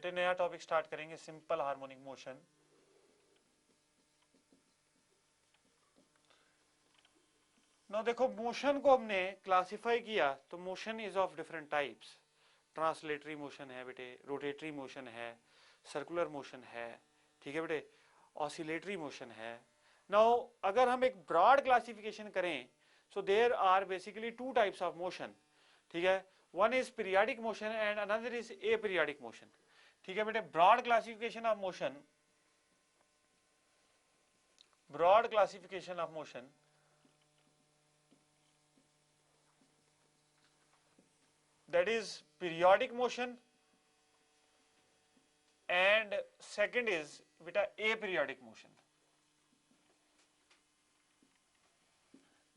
बेटे नया topic start करेंगे, सिंपल हार्मोनिक मोशन। ना देखो, मोशन को हमने क्लासिफाई किया तो motion is of different types. Translatory motion है बेटे, रोटेटरी मोशन है, सर्कुलर मोशन है, ठीक है बेटे, ऑसिलेटरी मोशन है। नाउ अगर हम एक ब्रॉड क्लासिफिकेशन करें, so there are basically two types of motion, ठीक है। One is periodic motion and another is a periodic motion, ठीक है बेटे। Broad classification of motion, broad classification of motion, that is periodic motion and second is beta aperiodic motion।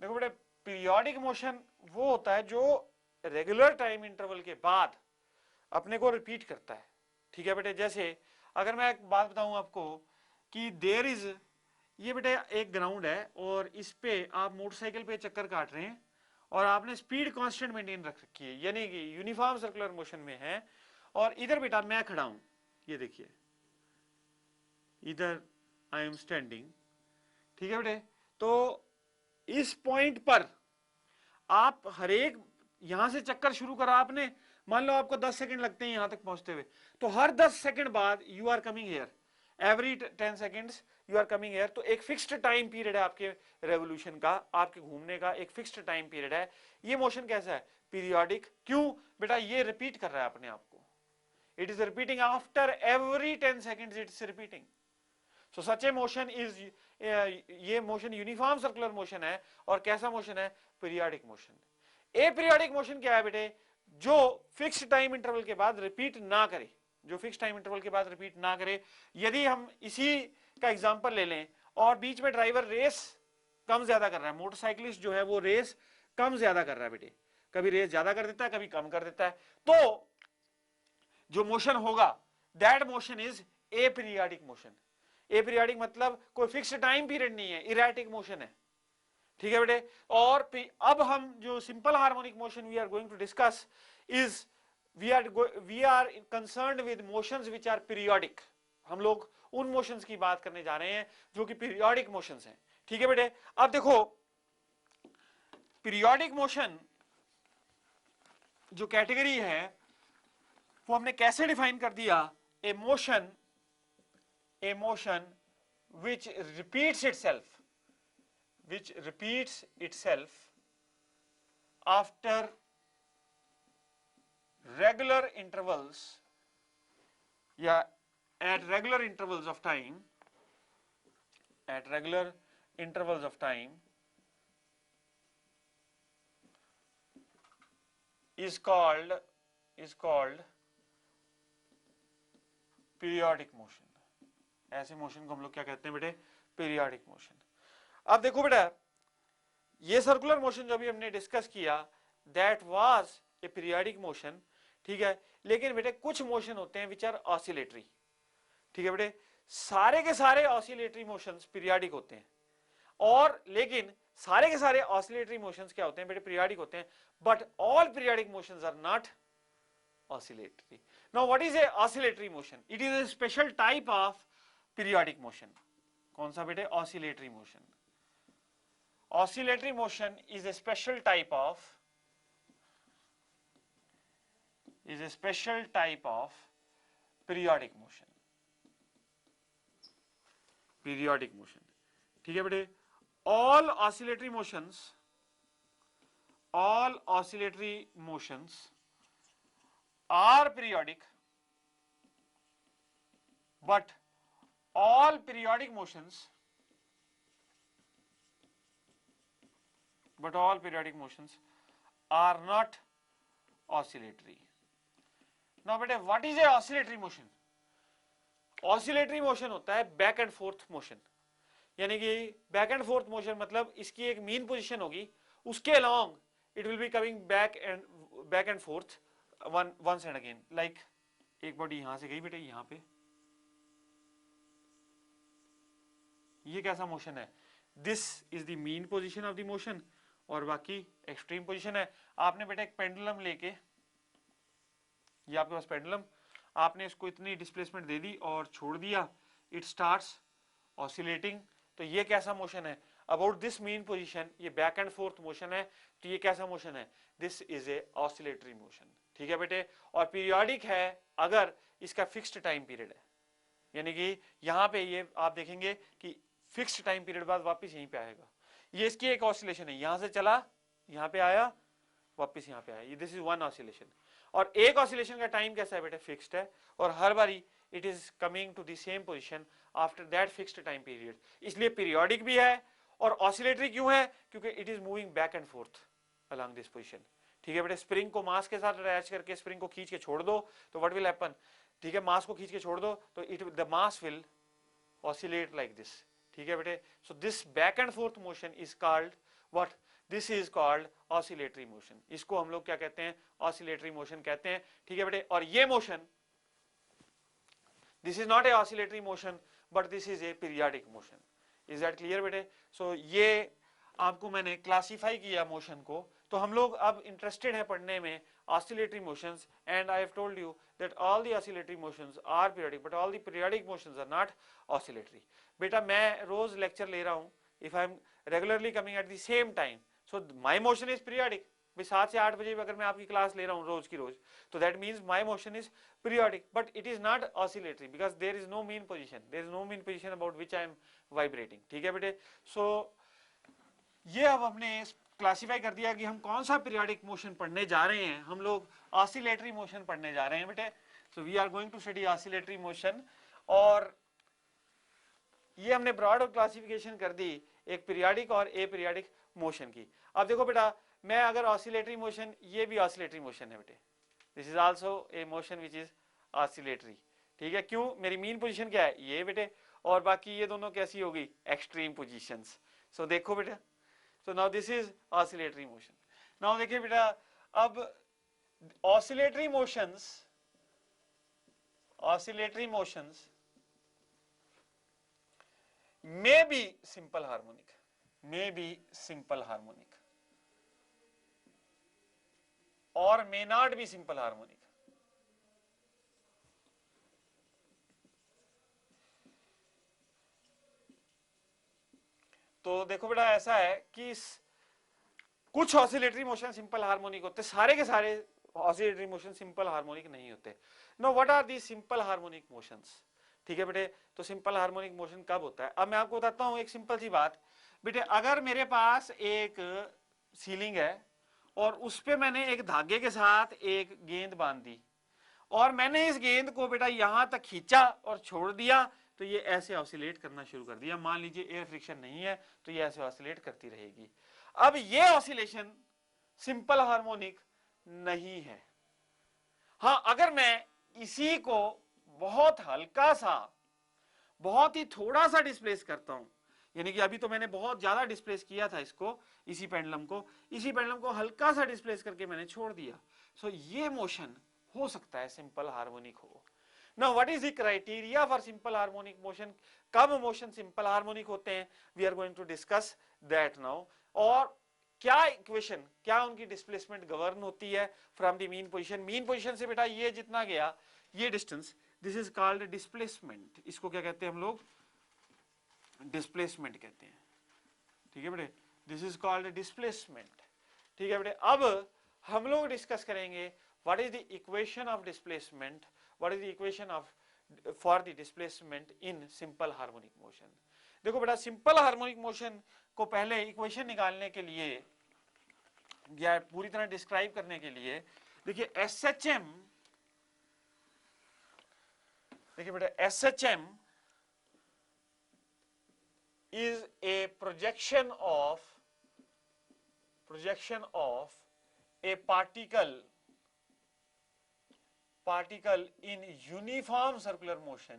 देखो बेटा, periodic motion वो होता है जो रेगुलर टाइम इंटरवल के बाद अपने को रिपीट करता है, ठीक है बेटे। जैसे अगर मैं एक बात बताऊं आपको कि देयर इज, ये बेटे एक ग्राउंड है और इस पे आप मोटरसाइकिल पे चक्कर काट रहे हैं और आपने स्पीड कांस्टेंट मेंटेन रख रखी है, यानी कि यूनिफॉर्म सर्कुलर मोशन में है। और इधर बेटा मैं खड़ा हूं, ये देखिए, इधर आई एम स्टैंडिंग, ठीक है बेटे। तो इस पॉइंट पर आप हरेक, यहां से चक्कर शुरू करा आपने, मान लो आपको 10 सेकंड लगते हैं यहां तक पहुंचते हुए, तो हर 10 सेकंड बाद you are coming here, every 10 seconds you are coming here. तो एक फिक्स्ड टाइम पीरियड है आपके रेवोल्यूशन का, आपके घूमने का एक फिक्स्ड टाइम पीरियड है। ये मोशन कैसा है? पीरियोडिक। क्यों बेटा? ये रिपीट कर रहा है अपने आप को, it is repeating after every 10 seconds, it's repeating. So such A motion is, ये मोशन यूनिफॉर्म सर्कुलर मोशन है। और कैसा मोशन है? Periodic motion. ए पीरियोडिक मोशन क्या है बेटे? जो फिक्स टाइम इंटरवल के बाद रिपीट ना करे, जो फिक्स टाइम इंटरवल के बाद रिपीट ना करे। यदि हम इसी का एग्जांपल ले लें और बीच में ड्राइवर रेस कम ज्यादा कर रहा है, मोटरसाइकिलिस्ट जो है वो रेस कम ज्यादा कर रहा है बेटे, कभी रेस ज्यादा कर देता है कभी कम कर देता है, तो जो मोशन होगा that motion is a periodic motion. A periodic मतलब कोई फिक्स टाइम पीरियड नहीं है, इरेटिक मोशन है, ठीक है बेटे। और अब हम जो simple harmonic motion we are going to discuss is, we are concerned with motions which are periodic. हम लोग उन मोशंस की बात करने जा रहे हैं जो कि पीरियोडिक मोशंस हैं, ठीक है बेटे। अब देखो, पीरियोडिक मोशन जो कैटेगरी है वो हमने कैसे डिफाइन कर दिया? ए motion, a motion which repeats itself, which repeats itself after regular intervals, या at regular intervals of time, at regular intervals of time is called periodic motion। ऐसे मोशन को हम लोग क्या कहते हैं बेटे? Periodic motion. अब देखो बेटा, ये सर्कुलर मोशन जो अभी हमने डिस्कस किया that was a periodic motion, ठीक है। लेकिन बेटे कुछ मोशन होते हैं विच आर ऑसिलेटरी, ठीक है बेटे। सारे के सारे ऑसिलेटरी मोशंस पीरियोडिक होते हैं, और लेकिन सारे के सारे ऑसिलेटरी मोशंस क्या होते हैं बेटे? पीरियोडिक होते हैं। But all periodic motions are not oscillatory। Now what is a oscillatory motion? It is a special type of periodic motion। कौन सा बेटे? oscillatory motion। oscillatory motion is a special type of periodic motion। periodic motion, ठीक है बेटे। all oscillatory motions are periodic, but all periodic motions are not oscillatory। now बेटे what is a oscillatory motion? oscillatory motion होता है back and fourth motion, यानी कि back and fourth motion मतलब इसकी एक मीन पोजीशन होगी, उसके along it will be coming back and fourth once and again। like एक बॉडी यहां से गई बेटे यहां पे, ये कैसा मोशन है? This is the mean position of the motion, और बाकी एक्सट्रीम पोजीशन है। आपने बेटा एक पेंडुलम लेके, ये आपके पास पेंडुलम, आपने इसको इतनी डिस्प्लेसमेंट दे दी और छोड़ दिया, इट स्टार्ट्स ऑसिलेटिंग। तो ये कैसा मोशन है? अबाउट दिस मीन पोजीशन, ये बैक एंड फोर्थ मोशन है। तो ये कैसा मोशन है? This is a oscillatory motion. ठीक है बेटे, और पीरियोडिक है अगर इसका फिक्स्ड टाइम पीरियड है, यानी कि यहां पे ये आप देखेंगे कि फिक्स्ड टाइम पीरियड बाद वापस यहीं पे आएगा। ये इसकी एक ऑसिलेशन है, यहां से चला, यहां पे आया, वापस यहां पे आया, दिस इज वन ऑसिलेशन। और एक ऑसिलेशन का टाइम कैसा है बेटे? फिक्स्ड है, और हर बारी it is coming to the same position after that fixed time period. इसलिए पीरियोडिक भी है और ऑसिलेटरी क्यों है? क्योंकि it is moving back and forth along this position. ठीक है बेटे, स्प्रिंग को मास के साथ अटैच करके स्प्रिंग को खींच के छोड़ दो तो व्हाट विल हैपन? ठीक है, मास को खींच के छोड़ दो तो it the mass will oscillate like this. ठीक है बेटे, so this back and fourth motion is called what? This is called oscillatory motion. इसको हम लोग क्या कहते हैं? ऑसिलेटरी मोशन कहते हैं। ठीक है बेटे, और ये motion, this is not a oscillatory motion but this is a periodic motion. Is that clear बेटे? सो ये आपको मैंने क्लासिफाई किया मोशन को। तो हम लोग अब इंटरेस्टेड है पढ़ने में oscillatory motions, and I have told you that all the oscillatory motions are periodic but all the periodic motions are not oscillatory. बेटा मैं रोज लेक्चर ले रहा हूँ, if I am regularly coming at the same time, so my motion is periodic. 7 से 8 बजे अगर मैं आपकी क्लास ले रहा हूँ रोज की रोज, तो that means my motion is periodic but it is not oscillatory because there is no mean position, there is no mean position about which I am vibrating. ठीक है बेटे, so ये अब हमने क्लासिफाई कर दिया कि हम कौन सा पीरियोडिक मोशन पढ़ने जा रहे हैं। हम लोग ऑसिलेटरी मोशन पढ़ने जा रहे हैं बेटे। So we are going to study oscillatory motion, और ये हमने ब्रॉड क्लासिफिकेशन कर दी एक पीरियोडिक और ए पीरियोडिक मोशन की। अब देखो बेटा, मैं अगर ऑसिलेटरी मोशन, ये भी ऑसिलेटरी मोशन है बेटे, this is also a motion which is oscillatory. ठीक है, क्यों? मेरी मीन पोजीशन क्या है? ये बेटे, और बाकी ये दोनों कैसी होगी? Extreme positions. सो देखो बेटा, so now this is oscillatory motion. now देखिए बेटा, अब oscillatory motions may be simple harmonic or may not be simple harmonic. तो देखो बेटा, ऐसा है कि कुछ ऑसिलेटरी मोशन सिंपल हार्मोनिक होते, सारे के सारे ऑसिलेटरी मोशन सिंपल हार्मोनिक नहीं होते। No, what are the simple harmonic motions? ठीक है बेटे, तो सिंपल हार्मोनिक मोशन कब होता है? अब मैं आपको बताता हूं एक सिंपल सी बात बेटे। अगर मेरे पास एक सीलिंग है और उस पे मैंने एक धागे के साथ एक गेंद बांध दी और मैंने इस गेंद को बेटा यहां तक खींचा और छोड़ दिया, तो ये ऐसे ऑसिलेट करना शुरू कर दिया। मान लीजिए एयर फ्रिक्शन नहीं है तो ये ऐसे ऑसिलेट करती रहेगी। अब ये ऑसिलेशन सिंपल हार्मोनिक नहीं है। हाँ, अगर मैं इसी को बहुत हल्का सा, बहुत ही थोड़ा सा डिस्प्लेस करता हूं, यानी कि अभी तो मैंने बहुत ज्यादा डिस्प्लेस किया था इसको, इसी पेंडुलम को हल्का सा डिस्प्लेस करके मैंने छोड़ दिया, सो ये मोशन हो सकता है सिंपल हार्मोनिक हो। Now what is the criteria for simple harmonic motion? कब मोशन सिंपल हार्मोनिक होते हैं? We are going to discuss that now. और क्या इक्वेशन, क्या उनकी डिस्प्लेसमेंट गवर्न होती है from the mean position? Mean position से बेटा ये जितना गया, ये distance, this is called displacement. इसको क्या कहते हैं हम लोग? डिस्प्लेसमेंट कहते हैं। ठीक है बेटे, दिस इज कॉल्ड डिस्प्लेसमेंट। ठीक है बेटे, अब हम लोग डिस्कस करेंगे what is the equation of displacement, what is the equation of for the displacement in simple harmonic motion. देखो बेटा, सिंपल हार्मोनिक मोशन को पहले इक्वेशन निकालने के लिए या पूरी तरह डिस्क्राइब करने के लिए देखिए SHM, देखिए बेटा SHM is a projection of a particle in uniform circular motion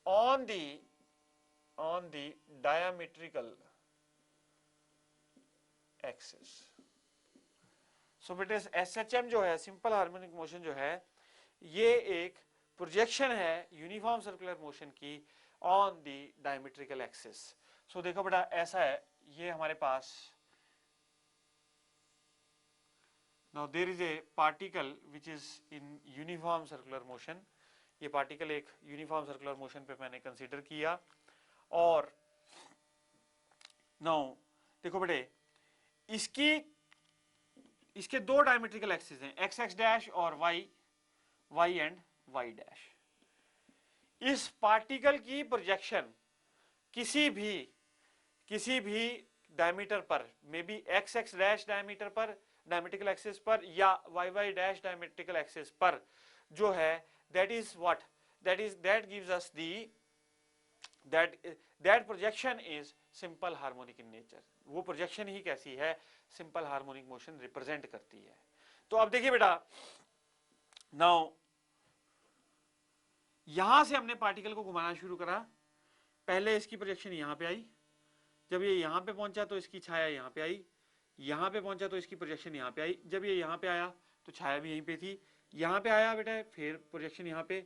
on the diametrical axis. So बेटे SHM जो है, सिंपल हार्मोनिक मोशन जो है, ये एक प्रोजेक्शन है यूनिफॉर्म सर्कुलर मोशन की on the diametrical axis. So देखो बेटा, ऐसा है, ये हमारे पास now there is a particle which is in uniform circular motion, ये पार्टिकल एक यूनिफॉर्म सर्कुलर मोशन पे मैंने कंसीडर किया, और नाउ देखो बेटे इसके दो डायमेट्रिकल एक्सिस हैं, एक्स एक्स डैश और वाई एंड वाई डैश। इस पार्टिकल की प्रोजेक्शन किसी भी डायमीटर पर, may be X X dash diameter पर डायमेट्रिकल एक्सिस पर, या Y Y dash diametrical axis पर जो है, that is what, that gives us the that projection is simple harmonic in nature. वो प्रोजेक्शन ही कैसी है, सिंपल हार्मोनिक मोशन रिप्रेजेंट करती है। तो अब देखिए बेटा, नाउ यहां से हमने पार्टिकल को घुमाना शुरू करा, पहले इसकी प्रोजेक्शन यहां पे आई, जब ये यहां पे पहुंचा तो इसकी छाया यहां पे आई, यहां पे पहुंचा तो इसकी प्रोजेक्शन यहां पे आई, जब ये यहां पे आया तो छाया भी यहीं पे थी, यहां पे आया बेटा फिर प्रोजेक्शन यहां पे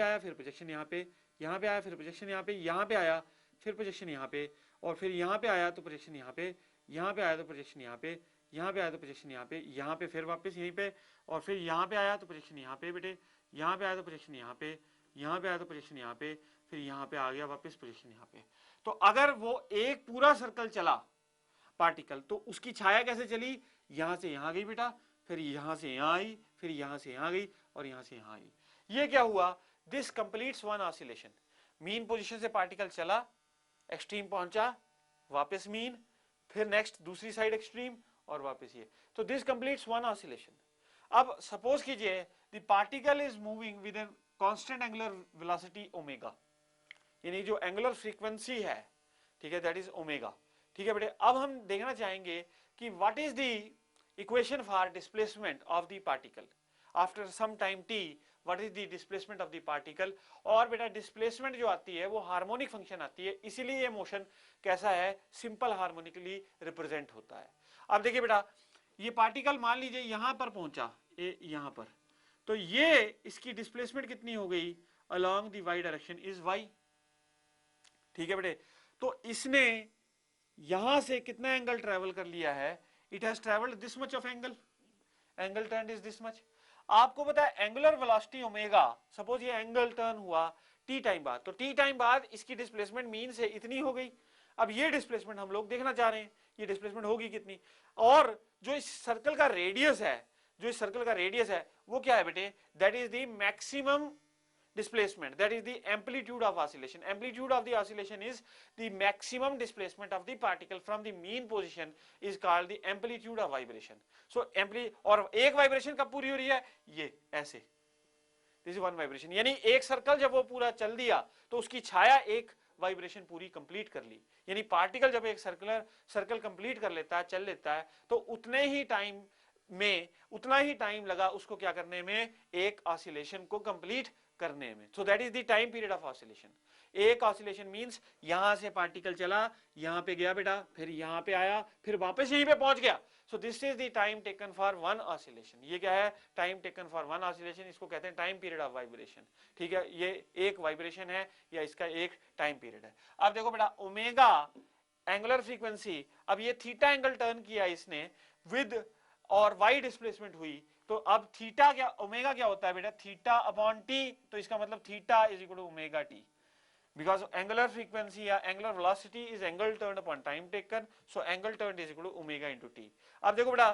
आया, फिर प्रोजेक्शन यहां पे आया, फिर प्रोजेक्शन यहां पे आया, फिर प्रोजेक्शन यहां पे, और फिर यहां पे आया तो प्रोजेक्शन यहां पे आया तो प्रोजेक्शन यहां पे आया तो प्रोजेक्शन यहां पे फिर वापस यहीं पे, और फिर यहां पे आया तो प्रोजेक्शन यहां पे बेटे, यहां पे आया तो प्रोजेक्शन यहां पे आया तो प्रोजेक्शन यहां पे, फिर यहां पे आ गया वापस प्रोजेक्शन यहां पे। तो अगर वो एक पूरा सर्कल चला पार्टिकल, तो उसकी छाया कैसे चली, यहां से यहां गई बेटा, फिर यहां से यहां आई, फिर यहां से यहां गई, और यहां से यहां आई। ये क्या हुआ, this completes one oscillation. Mean position से पार्टिकल चला, एक्सट्रीम पहुंचा, वापस मीन, फिर नेक्स्ट दूसरी साइड एक्सट्रीम, और वापस ये। तो दिस कंप्लीट्स वन ऑसिलेशन। अब सपोज कीजिए the particle is moving with an constant angular velocity omega, यानी जो एंगुलर फ्रीक्वेंसी है, ठीक है, दैट इज ओमेगा। ठीक है बेटे, अब हम देखना चाहेंगे कि what is the equation for displacement of the particle after some time T, what is the displacement of the particle. और बेटा डिस्प्लेसमेंट जो आती है वो हार्मोनिक फंक्शन आती है, इसीलिए ये मोशन कैसा है, सिंपल हार्मोनिकली रिप्रेजेंट होता है। अब देखिए बेटा, ये पार्टिकल मान लीजिए यहां पर पहुंचा, यहां पर, तो ये इसकी डिस्प्लेसमेंट कितनी हो गई along the Y direction is Y. ठीक है बेटे, तो इसने यहां से कितना एंगल ट्रेवल कर लिया है, it has travelled this much of angle, angle turn is this much. आपको पता है एंगुलर वेलोसिटी ओमेगा, सपोज ये एंगल टर्न हुआ टी टाइम बाद, तो टी टाइम बाद इसकी डिस्प्लेसमेंट मीन से इतनी हो गई। अब ये डिस्प्लेसमेंट हम लोग देखना चाह रहे हैं, ये डिस्प्लेसमेंट होगी कितनी, और जो इस सर्कल का रेडियस है, वो क्या है बेटे, that is the maximum displacement, that is the amplitude of oscillation. Amplitude of the oscillation is the maximum displacement of the particle from the mean position is called the amplitude of vibration. So और एक vibration कब पूरी हो रही है, ये ऐसे, this is one vibration, यानी एक सर्कल जब वो पूरा चल दिया तो उसकी छाया एक वाइब्रेशन पूरी कंप्लीट कर ली। यानी पार्टिकल जब एक सर्कल कंप्लीट कर लेता है, चल लेता है, तो उतना ही टाइम लगा उसको क्या करने में, एक ऑसिलेशन को कंप्लीट करने में। सो that is the time period of oscillation. एक ऑसिलेशन मींस यहां से पार्टिकल चला, यहां पे गया बेटा, फिर यहां पे आया, फिर वापस यहीं पे पहुंच गया। सो this is the time taken for one oscillation. ये क्या है, time taken for one oscillation, इसको कहते हैं टाइम पीरियड ऑफ वाइब्रेशन। ठीक है, ये एक वाइब्रेशन है या इसका एक टाइम पीरियड है। अब देखो बेटा, ओमेगा एंगुलर फ्रीक्वेंसी, अब ये थीटा एंगल टर्न किया इसने विद, और वाई डिस्प्लेसमेंट हुई, तो अब थीटा क्या, ओमेगा क्या होता है बेटा, थीटा अपॉन टी, तो इसका मतलब theta is equal to omega T, because angular frequency या angular velocity is angle turn upon time taken, so angle turn is equal to omega into T. अब देखो बेटा,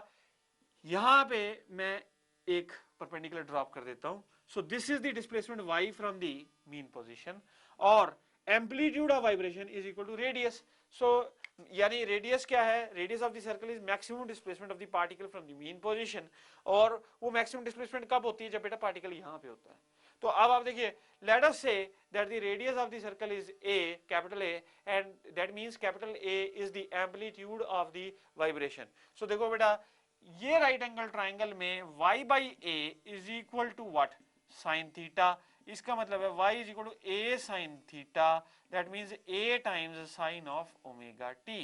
यहां पे मैं एक परपेंडिकुलर ड्रॉप कर देता हूं, so this is the displacement Y from the mean position, और amplitude of vibration is equal to radius. So यानी रेडियस क्या है, radius of the circle is maximum displacement of the particle from the mean position, और वो maximum displacement कब होती है, जब बेटा पार्टिकल यहां पे होता है। तो अब आप देखिए, let us say that the radius of the circle is a, capital A, and that means capital A is the amplitude of the vibration. So देखो बेटा, ये राइट एंगल ट्राइंगल में y by a is equal to what, sine theta. इसका मतलब है y is equal to a sine theta, that means a times sine of omega t।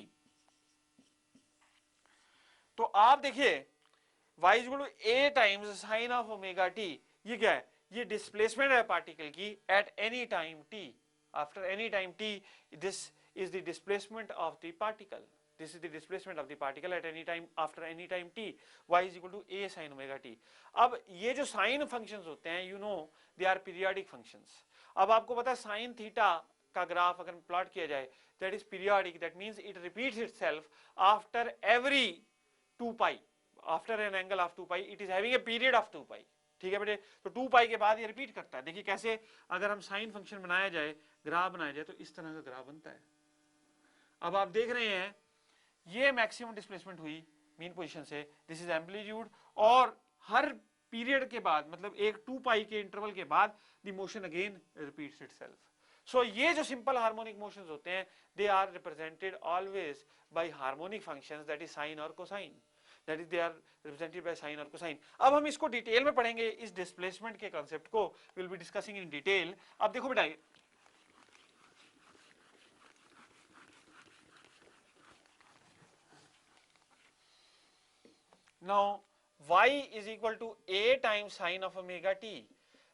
तो आप देखिए y is equal to a times sine of omega t, ये क्या है, ये डिस्प्लेसमेंट है पार्टिकल की at any time t, after any time t, this is the displacement of the particle, This is the displacement of the particle at any time after any time t. Y is equal to a sin omega t. अब ये जो sign functions होते हैं, you know, they are periodic functions. अब आपको पता है sine theta का ग्राफ अगर प्लॉट किया जाए, that is periodic, that means it repeats itself after every 2 pi, after an angle of 2 pi, it is having a period of 2 pi. ठीक है बेटे, तो 2 पाई के बाद ये रिपीट करता है. देखिए कैसे, अगर हम साइन फंक्शन बनाया जाए, ग्राफ बनाया जाए, तो इस तरह का ग्राफ बनता है. अब आप देख रहे हैं ये मैक्सिमम डिस्प्लेसमेंट हुई मीन पोजीशन से, दिस इज एम्पलीट्यूड, और हर पीरियड के बाद, मतलब एक 2 पाई के इंटरवल के बाद the motion again repeats itself. So ये जो सिंपल हार्मोनिक मोशंस होते हैं, they are represented always by harmonic functions, that is sine और cosine, that is they are represented by sine और कोसाइन. अब हम इसको डिटेल में पढ़ेंगे, इस डिस्प्लेसमेंट के कॉन्सेप्ट को will be discussing in detail. अब देखो बेटा, now y is equal to a times sine of omega t.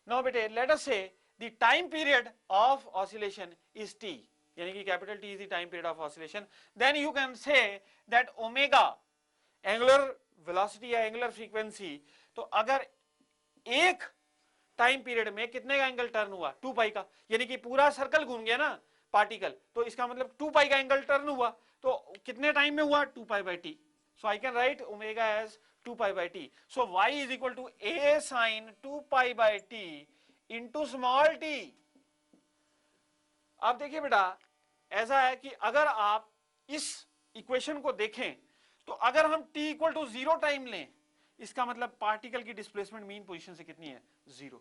Now beta, let us say the time period of oscillation is t, यानी कि capital T is the time period of oscillation. Then you can say that omega angular velocity या angular frequency, तो अगर एक time period में कितने का angle turn हुआ, 2 पाई का, यानी कि पूरा सर्कल घूम गया ना पार्टिकल, तो इसका मतलब 2 पाई का एंगल टर्न हुआ, तो कितने टाइम में हुआ, 2 pi by T. So I can write omega as 2 pi by t. So y is equal to a sin 2 pi by t into small t. अब देखिए बेटा, ऐसा है कि अगर आप इस इक्वेशन को देखें, तो अगर हम t इक्वल टू 0 टाइम लें, इसका मतलब पार्टिकल की डिस्प्लेसमेंट मीन पोजीशन से कितनी है, 0.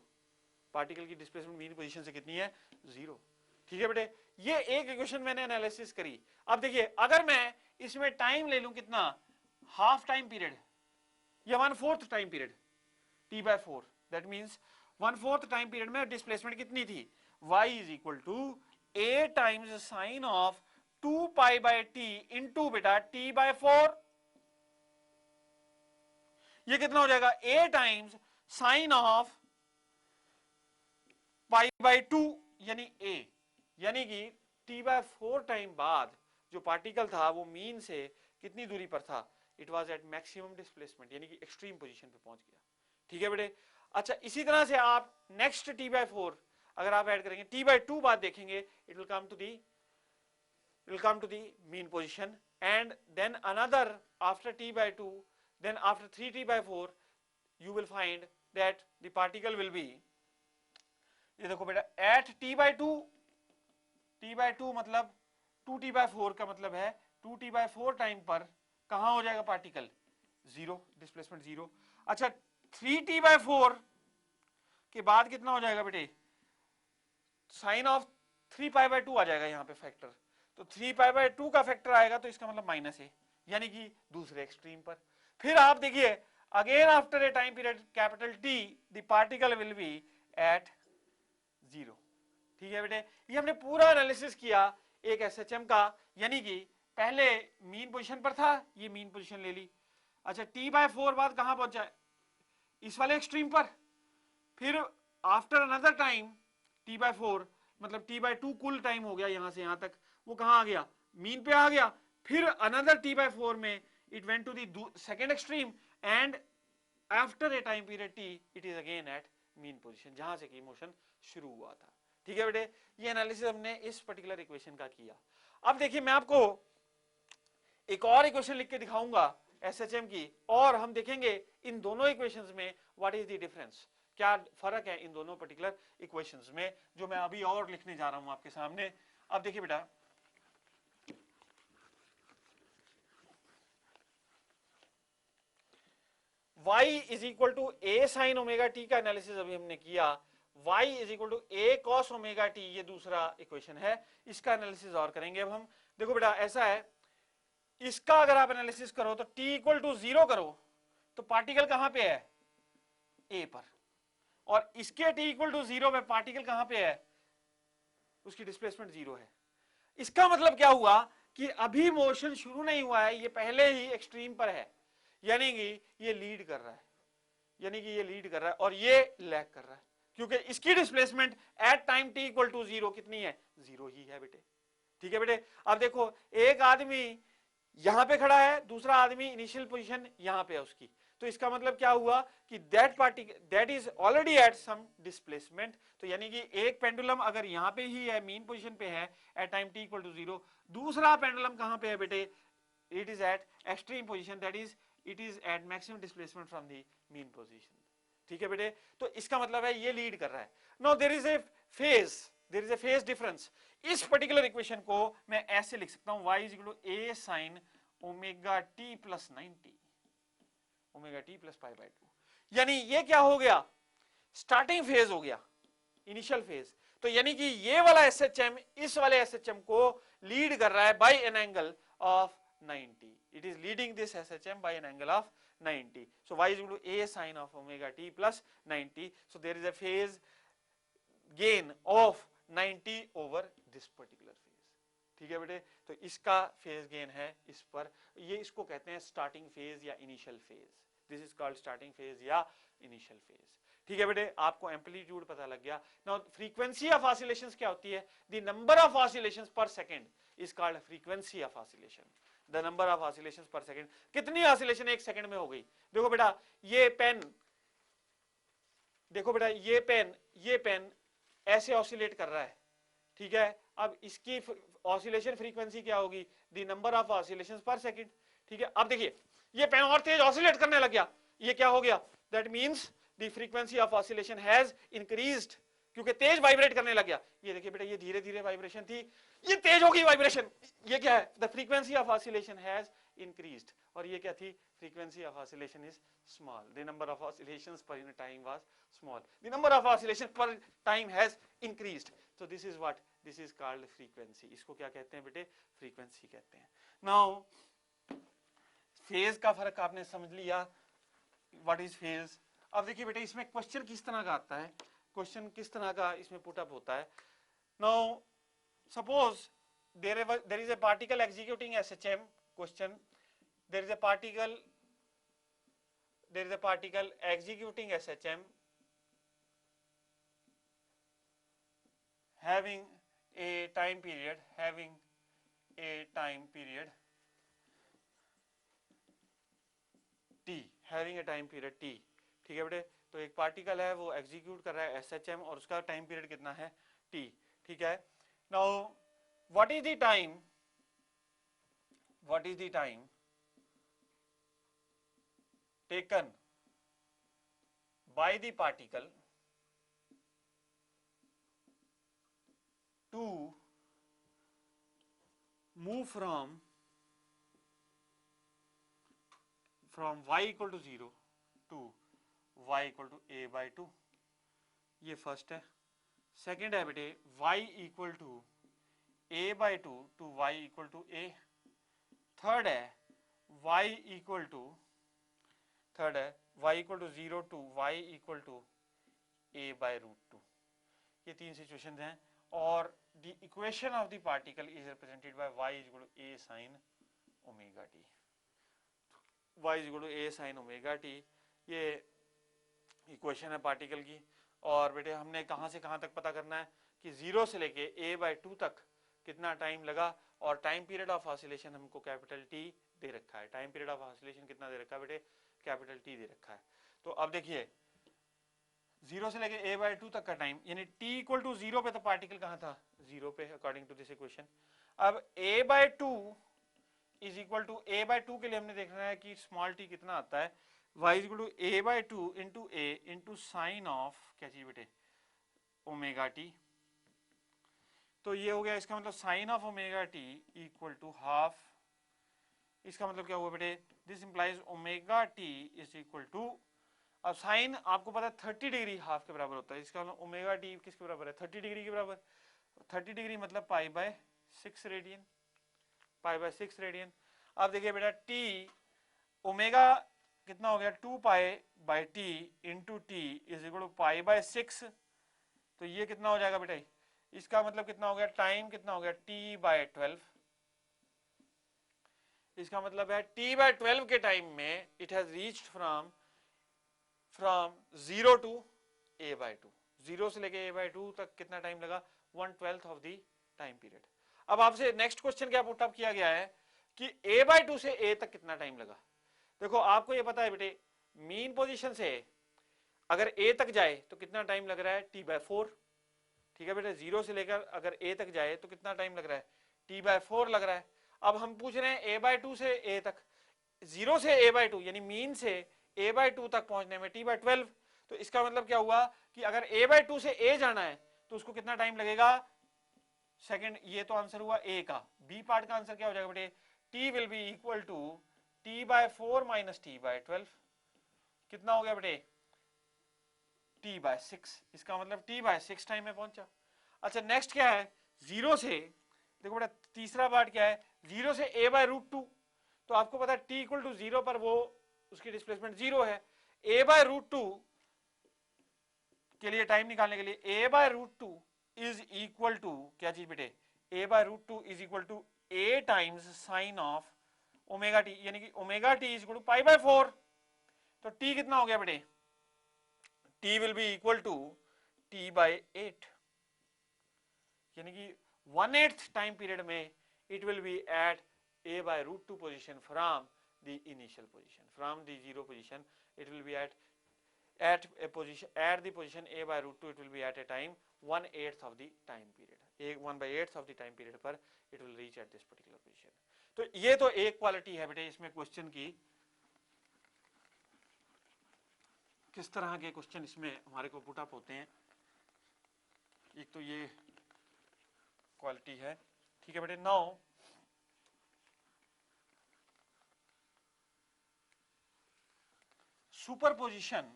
पार्टिकल की डिस्प्लेसमेंट मीन पोजीशन से कितनी है, 0. ठीक है बेटे, ये एक इक्वेशन मैंने एनालिसिस करी. अब देखिए, अगर मैं इसमें टाइम ले लूं कितना, हाफ टाइम पीरियड या 1/4 time period, t by 4, that means 1/4 time period में डिस्प्लेसमेंट कितनी थी, y is equal to a times sine of 2 pi by t into बेटा t by 4. ये कितना हो जाएगा, a times sine of pi by 2 यानी a, यानी कि t by 4 टाइम बाद जो पार्टिकल था वो मीन से कितनी दूरी पर था, it was at maximum displacement, यानी कि एक्सट्रीम पोजीशन पे पहुंच गया. ठीक है बेटे. अच्छा, इसी तरह से आप नेक्स्ट t by 4 अगर आप ऐड करेंगे, t by 2 बाद देखेंगे, it will come to the mean position, and then another after t by 2, then after 3t by 4 you will find that the particle will be, ये देखो बेटा, eight t by 2 मतलब 2t by 4 का मतलब है 2t by 4 time पर कहां हो जाएगा पार्टिकल, 0, डिस्प्लेसमेंट 0. अच्छा, 3t by 4 के बाद कितना हो जाएगा बेटे, साइन ऑफ 3 पाई बाय 2 आ जाएगा यहाँ पे फैक्टर, तो 3 पाई बाय 2 का फैक्टर आएगा, तो इसका मतलब माइनस है, यानी कि दूसरे एक्सट्रीम पर. फिर आप देखिए, again after a time period capital T, the particle will be at 0. ठीक है बेटे, ये हमने पूरा एनालिसिस किया एक एसएचएम का, यानी कि पहले मीन पोजीशन पर था, ये मीन पोजीशन ले ली. अच्छा, t by 4 बाद कहां पहुंचा, इस वाले एक्सट्रीम पर. फिर after another time t by 4 मतलब t by 2 कुल टाइम हो गया यहां से यहां तक, वो कहां आ गया, मीन पे आ गया. फिर अनदर t by 4 में it went to the second extreme, and after a time period t it is again at mean position, जहां से की मोशन शुरू हुआ था. ठीक है बेटे, ये एनालिसिस हमने इस पर्टिकुलर इक्वेशन का किया. अब देखिए, मैं आपको एक और इक्वेशन लिख के दिखाऊंगा एसएचएम की, और हम देखेंगे इन दोनों इक्वेशंस में व्हाट इज द डिफरेंस, क्या फर्क है इन दोनों पर्टिकुलर इक्वेशंस में, जो मैं अभी और लिखने जा रहा हूं आपके सामने. अब देखिए बेटा, y is equal to a sine omega t का एनालिसिस अभी हमने किया, y is equal to a cos omega t, ये दूसरा इक्वेशन है, इसका एनालिसिस और करेंगे अब हम. देखो बेटा, ऐसा है, इसका अगर आप एनालिसिस करो तो t इक्वल टू 0 करो तो पार्टिकल कहां पे है, a पर, और इसके t इक्वल टू 0 में पार्टिकल कहां पे है, उसकी डिस्प्लेसमेंट 0 है. इसका मतलब क्या हुआ कि अभी मोशन शुरू नहीं हुआ है, ये पहले ही एक्सट्रीम पर है, यानी कि ये लीड कर रहा है, और ये लैग कर रहा है, क्योंकि इसकी displacement at time t equal to 0 कितनी है, 0 ही है बेटे. ठीक है बेटे. अब देखो, एक आदमी यहां पे खड़ा है, दूसरा आदमी इनिशियल पोजीशन यहां पे है उसकी, तो इसका मतलब क्या हुआ कि that is already at some displacement. तो यानी कि एक पेंडुलम अगर यहां पे ही है, मीन पोजीशन पे है at time t equal to 0, दूसरा पेंडुलम कहां पे है बेटे, it is at extreme position, that is it is at maximum displacement from the mean position. ठीक है बेटे, तो इसका मतलब है ये लीड कर रहा है। Now there is a phase difference. इस पर्टिकुलर इक्वेशन को मैं ऐसे लिख सकता हूं, y is equal to a sin omega t plus 90 omega t plus pi by 2। यानी ये क्या हो गया, स्टार्टिंग फेज हो गया, इनिशियल फेज। तो यानी कि ये वाला एसएचएम इस वाले एसएचएम को लीड कर रहा है by an angle of 90, it is leading this SHM by an angle of 90। सो y is equal to a sin of omega t plus 90, so there is a phase gain of 90 over this particular phase। ठीक है बेटे, तो इसका phase gain है इस पर, ये इसको कहते हैं स्टार्टिंग फेज या initial phase, this is called starting phase या इनिशियल फेज। ठीक है बेटे, आपको एम्पलीट्यूड पता लग गया। नाउ फ्रीक्वेंसी ऑफ ऑसिलेशंस क्या होती है, द नंबर ऑफ ऑसिलेशंस पर second is called frequency of oscillation, the number of oscillations पर सेकंड, कितनी ऑसिलेशन एक सेकंड में हो गई। देखो बेटा ये पेन, देखो बेटा ये पेन ऐसे ऑसिलेट कर रहा है, ठीक है, अब इसकी ऑसिलेशन फ्रीक्वेंसी क्या होगी, द नंबर ऑफ ऑसिलेशंस पर सेकंड। ठीक है, अब देखिए ये पेन और तेज ऑसिलेट करने लग गया, ये क्या हो गया, that means the frequency of oscillation has increased, क्योंकि तेज वाइब्रेट करने लग गया। ये देखिए बेटा ये धीरे धीरे वाइब्रेशन थी, ये तेज हो गई वाइब्रेशन, ये क्या है, the frequency of oscillation has increased, और ये क्या थी, frequency of oscillation is small, the number of oscillations per in time was small, the number of oscillation per time has increased. So this is what, this is called frequency, इसको क्या कहते हैं बेटे, frequency कहते हैं। Now phase का फर्क आपने समझ लिया, व्हाट इज फेज। अब देखिए बेटे इसमें क्वेश्चन किस तरह का आता है, क्वेश्चन किस तरह का इसमें पुट अप होता है। Now suppose there is a particle executing SHM, question, there is a particle executing SHM having a time period t, ठीक है बेटे, तो एक पार्टिकल है वो एग्जीक्यूट कर रहा है SHM और उसका टाइम पीरियड कितना है t, ठीक है। Now what is the time taken by the particle to move from y equal to 0 to y equal to a by 2, ये फर्स्ट है। सेकंड है बेटे y equal to a by 2 to y equal to a। Third है y equal to 0 to y equal to a by root 2। ये तीन situations हैं, और the equation of the particle is represented by y is equal to a sin omega t, y is equal to a sin omega t, ये equation है particle की। और बेटे हमने कहां से कहां तक पता करना है कि 0 से लेके a by 2 तक कितना टाइम लगा, और टाइम पीरियड ऑफ ऑसिलेशन हमको कैपिटल T दे रखा है, टाइम पीरियड ऑफ ऑसिलेशन कितना दे रखा है बेटे, कैपिटल T दे रखा है। तो अब देखिए 0 से लेके a by 2 तक का टाइम, यानी t इक्वल टू 0 पे तो पार्टिकल कहां था, 0 पे, अकॉर्डिंग टू दिस इक्वेशन। अब a by 2 is equal to, a by 2 के लिए हमने देखना है कि स्मॉल t कितना आता है, y is equal to a by 2 into a into sine of क्या चाहिए बेटे, ओमेगा t। तो ये हो गया, इसका मतलब sine of omega t equal to half, इसका मतलब क्या हुआ बेटे, this implies omega t is equal to, अब साइन आपको पता है 30 डिग्री हाफ के बराबर होता है, इसका मतलब ओमेगा टी किसके बराबर है, 30 डिग्री के बराबर। 30 डिग्री मतलब pi by 6 radian, pi by 6 radian. अब देखिए बेटा टी ओमेगा कितना हो गया, 2 pi by T into T is equal to pi by 6, तो ये कितना हो जाएगा बेटा, इसका मतलब कितना हो गया, टाइम कितना हो गया, टी बाय 12। इसका मतलब है टी बाय 12 के टाइम में it has reached from 0 to a by 2, 0 से लेके a by 2 तक कितना टाइम लगा, 1/12 ऑफ द टाइम पीरियड। अब आपसे नेक्स्ट क्वेश्चन क्या पुट अप किया गया है कि a/2 से a तक कितना टाइम लगा। देखो आपको ये पता है बेटे, मीन पोजीशन से अगर a तक जाए तो कितना टाइम लग रहा है, t/4। ठीक है बेटे, 0 से लेकर अगर a तक जाए तो कितना टाइम लग रहा है, t/4 लग रहा है। अब हम पूछ रहे हैं a/2 से a तक, 0 से a/2 यानी मीन से a/2 तक पहुंचने में t/12। तो इसका मतलब क्या हुआ कि अगर a/2 से a जाना है तो उसको कितना टाइम लगेगा, सेकंड। ये तो आंसर हुआ a का। बी पार्ट का आंसर क्या हो जाएगा बेटे, t will be equal to t/4 minus t/12। कितना हो गया बेटे, t/6। इसका मतलब t/6 टाइम में पहुंचा। अच्छा नेक्स्ट क्या है, 0 से, देखो बेटा तीसरा पार्ट क्या है, 0 से a/√2। तो आपको पता है t इक्वल टू 0 पर वो उसकी डिस्प्लेसमेंट 0 है। a/√2 के लिए टाइम निकालने के लिए a/√2 इज इक्वल टू क्या चीज बेटे, a/√2 is equal to a times sine of omega T, यानी कि omega T is equal to π/4। तो t कितना हो गया बेटे, t will be equal to t/8, यानी कि 1/8 टाइम पीरियड में it will be at a/√2 position from the initial position, from the 0 position it will be at a position, at the position a/√2 it will be at a time 1/8 of the time period, 1/8 of the time period पर it will reach at this particular position। तो ये तो एक quality है बेटे इसमें question की, किस तरह के क्वेश्चन इसमें हमारे को पुट अप होते हैं। एक तो ये क्वालिटी है, ठीक है बेटे। Now superposition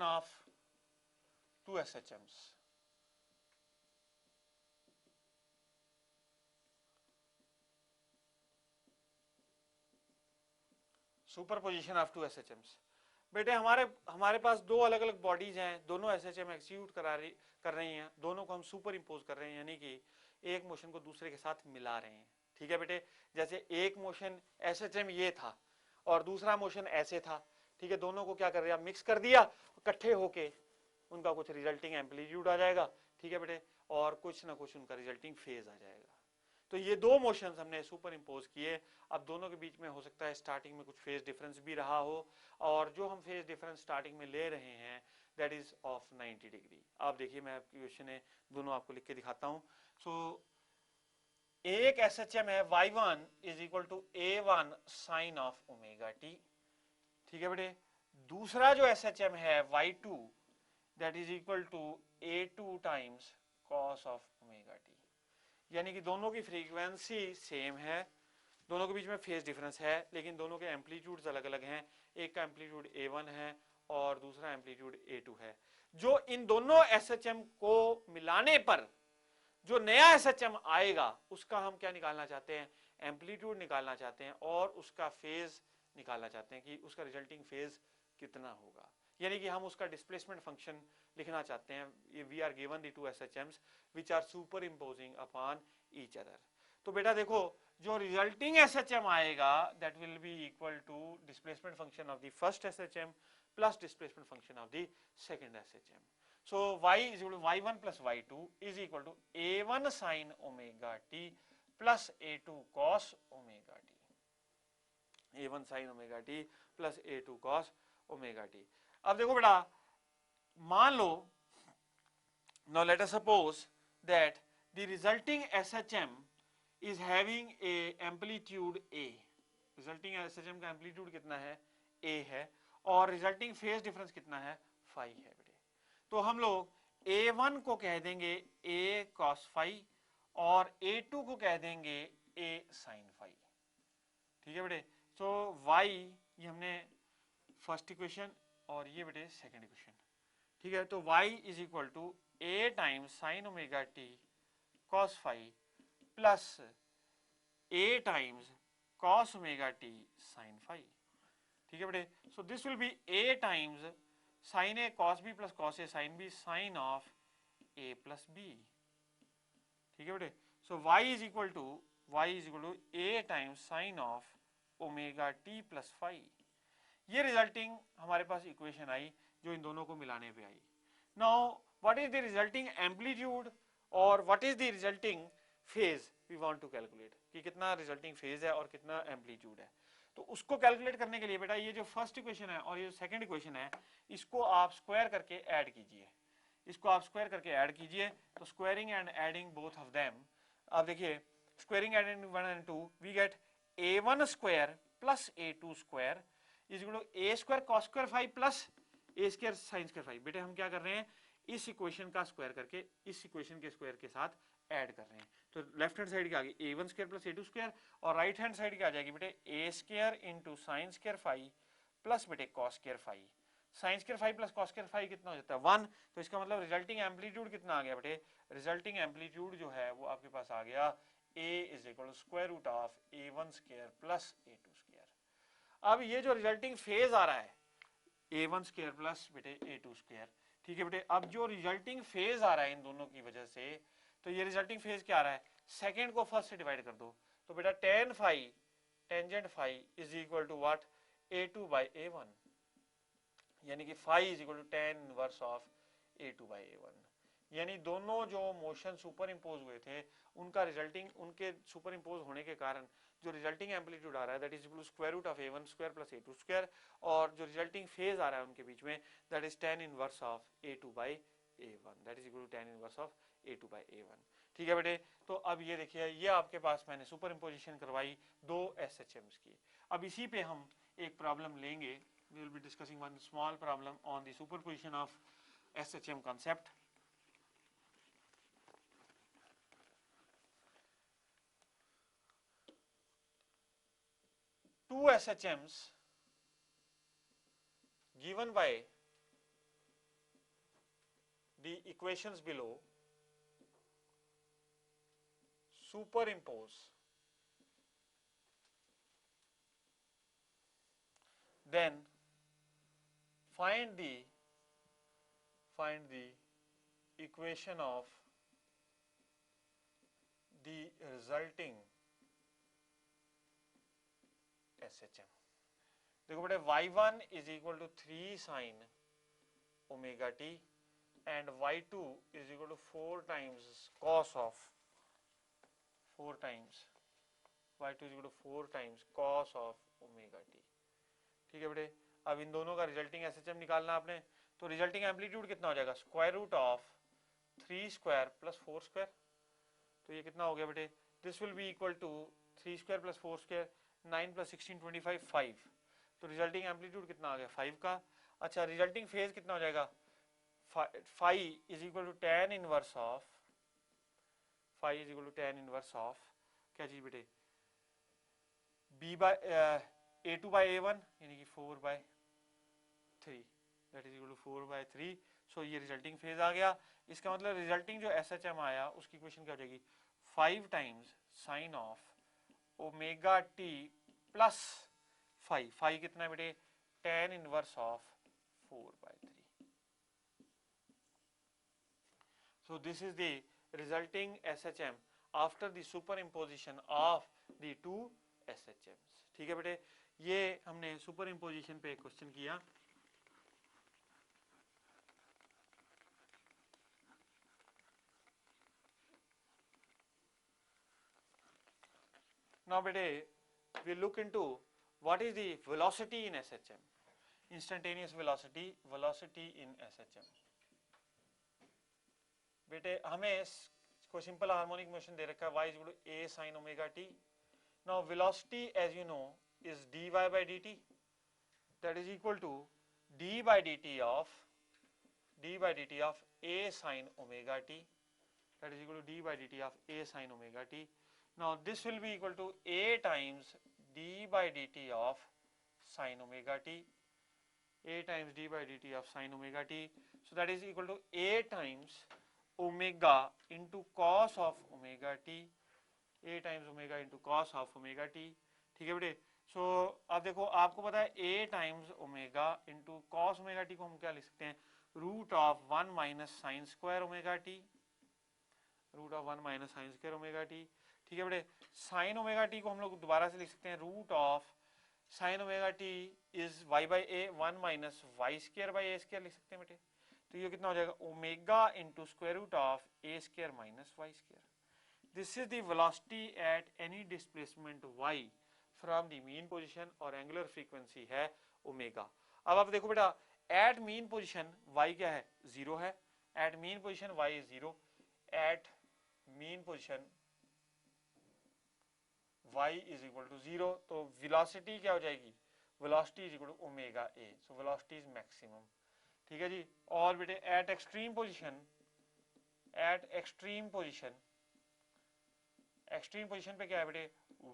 of two SHMs। Superposition of two SHMs बेटे, हमारे पास दो अलग अलग बॉडीज हैं, दोनों SHM एक्सिक्यूट कर रही हैं, दोनों को हम सुपर इम्पोज कर रहे हैं, यानी कि एक मोशन को दूसरे के साथ मिला रहे हैं। ठीक है बेटे, जैसे एक मोशन SHM ये था और दूसरा मोशन ऐसे था, ठीक है, दोनों को क्या कर दिया, मिक्स कर दिया, इकट्ठे होके उनका कुछ रिजल्टिंग एम्पलीट्यूड आ जाएगा। ठीक है बेटे, और कुछ ना कुछ उनका रिजल्टिंग फेज आ जाएगा। तो ये दो मोशंस हमने सुपर इम्पोज किए। अब दोनों के बीच में हो सकता है स्टार्टिंग में कुछ फेज डिफरेंस भी रहा हो, और जो हम फेज डिफरेंस स्टार्टिंग में ले रहे हैं दैट इज ऑफ 90 डिग्री। आप देखिए, मैं आपकी क्वेश्चन है दोनों आपको लिख के दिखाता हूं। सो एक SHM है y1 is equal to a1 sine of omega T. ठीक है बेटे, दूसरा जो SHM है y2 that is equal to a2 times cos of omega T. यानी कि दोनों की फ्रीक्वेंसी सेम है, दोनों के बीच में फेज डिफरेंस है, लेकिन दोनों के एम्पलीट्यूड्स अलग अलग हैं। एक का एम्पलीट्यूड a1 है और दूसरा एम्पलीट्यूड a2 है। जो इन दोनों SHM को मिलाने पर जो नया SHM आएगा उसका हम क्या निकालना चाहते हैं, एम्पलीट्यूड निकालना चाहते हैं, और उसका फेज निकालना चाहते हैं कि उसका रिजल्टिंग फेज कितना होगा, यानी कि हम उसका डिस्प्लेसमेंट फंक्शन लिखना चाहते हैं। We are given the two SHMs which are superimposing upon each other. तो बेटा देखो, जो रिजल्टिंग SHM आएगा that will be equal to displacement function of the first SHM plus displacement function of the second SHM। So y is equal to y1 plus y2 is equal to a1 sin omega t plus a2 cos omega t, a1 sin omega t plus a2 cos omega t। अब देखो बेटा, मान लो, now let us suppose that the resulting SHM is having a amplitude a, resulting SHM का amplitude कितना है, a है, और resulting phase difference कितना है, phi है बेटे। तो हम लोग a1 को कह देंगे a cos phi और a2 को कह देंगे a sin phi। ठीक है बेटे, तो y ये हमने फर्स्ट इक्वेशन और ये बेटे सेकंड इक्वेशन। ठीक है, तो y is equal to a times sine omega t cos phi plus a times cos omega t sin phi। ठीक है बेटे, so this will be a times sine a cos b plus cos a sine b sine of a plus b. ठीक है बेटे, so y is equal to a times sine of omega t plus phi. ये resulting हमारे पास equation आई जो इन दोनों को मिलाने पे आई। Now what is the resulting amplitude और what is the resulting phase we want to calculate, कि कितना रिजल्टिंग फेज है और कितना एम्पलीट्यूड है। तो उसको कैलकुलेट करने के लिए बेटा ये जो फर्स्ट इक्वेशन है और ये जो सेकंड इक्वेशन है, इसको आप स्क्वायर करके ऐड कीजिए, इसको आप स्क्वायर करके ऐड कीजिए। तो squaring and adding both of them, आप देखिए squaring adding 1 and 2 we get a1 square plus a2 square is equal to a square cos square 5 plus a square sin square 5। बेटे हम क्या कर रहे हैं, इस इक्वेशन का स्क्वायर करके इस इक्वेशन के स्क्वायर के साथ ऐड कर रहे हैं। तो लेफ्ट हैंड साइड क्या आ गई a1 square plus a2 square, और राइट हैंड साइड क्या आ जाएगी बेटे a square into sine square 5 plus बेटे cos square 5। Sine square 5 plus cos square 5 कितना हो जाता है 1। तो इसका मतलब रिजल्टिंग एम्पलीट्यूड कितना आ गया बेटे, रिजल्टिंग एम्पलीट्यूड जो है वो आपके पास आ गया a is equal to square root of a1 square plus a2 square. अब ये जो रिजल्टिंग फेज आ रहा है a1 स्क्वायर प्लस बेटे a2 स्क्वायर, ठीक है बेटे। अब जो रिजल्टिंग फेज आ रहा है इन दोनों की वजह से, तो ये रिजल्टिंग फेज क्या आ रहा है, सेकंड को फर्स्ट से डिवाइड कर दो, तो बेटा tan phi tangent phi is equal to what a2 by a1, यानी कि phi is equal to tan inverse of a2 by a1। यानी दोनों जो मोशन सुपर इम्पोज हुए थे उनका रिजल्टिंग, उनके सुपर इम्पोज होने के कारण जो रिजल्टिंग एम्पलीट्यूड आ रहा है that is equal to square root of a1 square plus a2 square, और जो रिजल्टिंग फेज आ रहा है उनके बीच में that is tan inverse of a2 by a1, that is equal to tan inverse of a2 by a1। ठीक है बेटे। तो अब ये देखिए ये आपके पास मैंने सुपर इम्पोजिशन करवाई दो SHMs की। अब इसी पे हम एक प्रॉब्लम लेंगे, we will be discussing one small problem on the superposition of SHM concept. Two SHMs given by the equations below superimpose, then find the equation of the resulting SHM। देखो बेटे y1 is equal to 3 sin omega t and y2 is equal to 4 times cos of 4 times y2 is equal to 4 times cos of omega t। ठीक है बेटे। अब इन दोनों का resulting SHM निकालना आपने, तो रिजल्टिंग एम्पलीट्यूड कितना हो जाएगा square root of 3 square plus 4 square. तो ये कितना हो गया बेटे, this will be equal to 3 square plus 4 square 9 plus 16 25 5। तो रिजल्टिंग एम्पलीट्यूड कितना आ गया 5 का। अच्छा रिजल्टिंग फेज कितना हो जाएगा, phi is equal to tan inverse of, phi is equal to tan inverse of क्या चीज बेटे b bye a2 bye a1 यानी कि 4 by 3 that is equal to 4 by 3। So ये रिजल्टिंग फेज आ गया। इसका मतलब रिजल्टिंग जो SHM आया उसकी इक्वेशन क्या हो जाएगी 5 times sine of omega t plus phi, phi कितना है बेटे tan inverse of 4 by 3। So this is the resulting SHM after the superimposition of the two SHMs। ठीक है बेटे, ये हमने सुपर इम्पोजिशन पे एक क्वेश्चन किया। Now बेटे we look into what is the velocity in SHM, instantaneous velocity, velocity in SHM। बेटे हमें कोई सिंपल हार्मोनिक मोशन दे रखा है y is equal to a sin omega t। Now velocity as you know is dy by dt, that is equal to d by dt of a sin omega t, that is equal to d by dt of a sin omega t। Now this will be equal to a times d by dt of sin omega t, a times d by dt of sin omega t। So that is equal to a times omega into cos of omega t, a times omega into cos of omega t। ठीक है बेटे। सो अब देखो आपको पता है a times omega into cos omega t को हम क्या लिख सकते हैं root of 1 minus sine square omega t, root of 1 minus sine square omega T. ठीक है बेटे। साइन ओमेगा टी को हम लोग दोबारा से लिख सकते हैं root of sine omega T is y by a 1 minus Y square by a square लिख सकते हैं बेटे। तो ये कितना हो जाएगा omega into square root of a square minus Y square. This is the velocity at any displacement y from the mean position और एंगुलर फ्रीक्वेंसी है ओमेगा। अब आप देखो बेटा, एट मीन पोजीशन y क्या है, 0 है। At mean position y is 0, at mean position y is equal to 0, तो वेलोसिटी क्या हो जाएगी, velocity is equal to omega a, so velocity is maximum. ठीक है जी। और बेटे at extreme position, at extreme position, extreme position पे क्या है बेटे,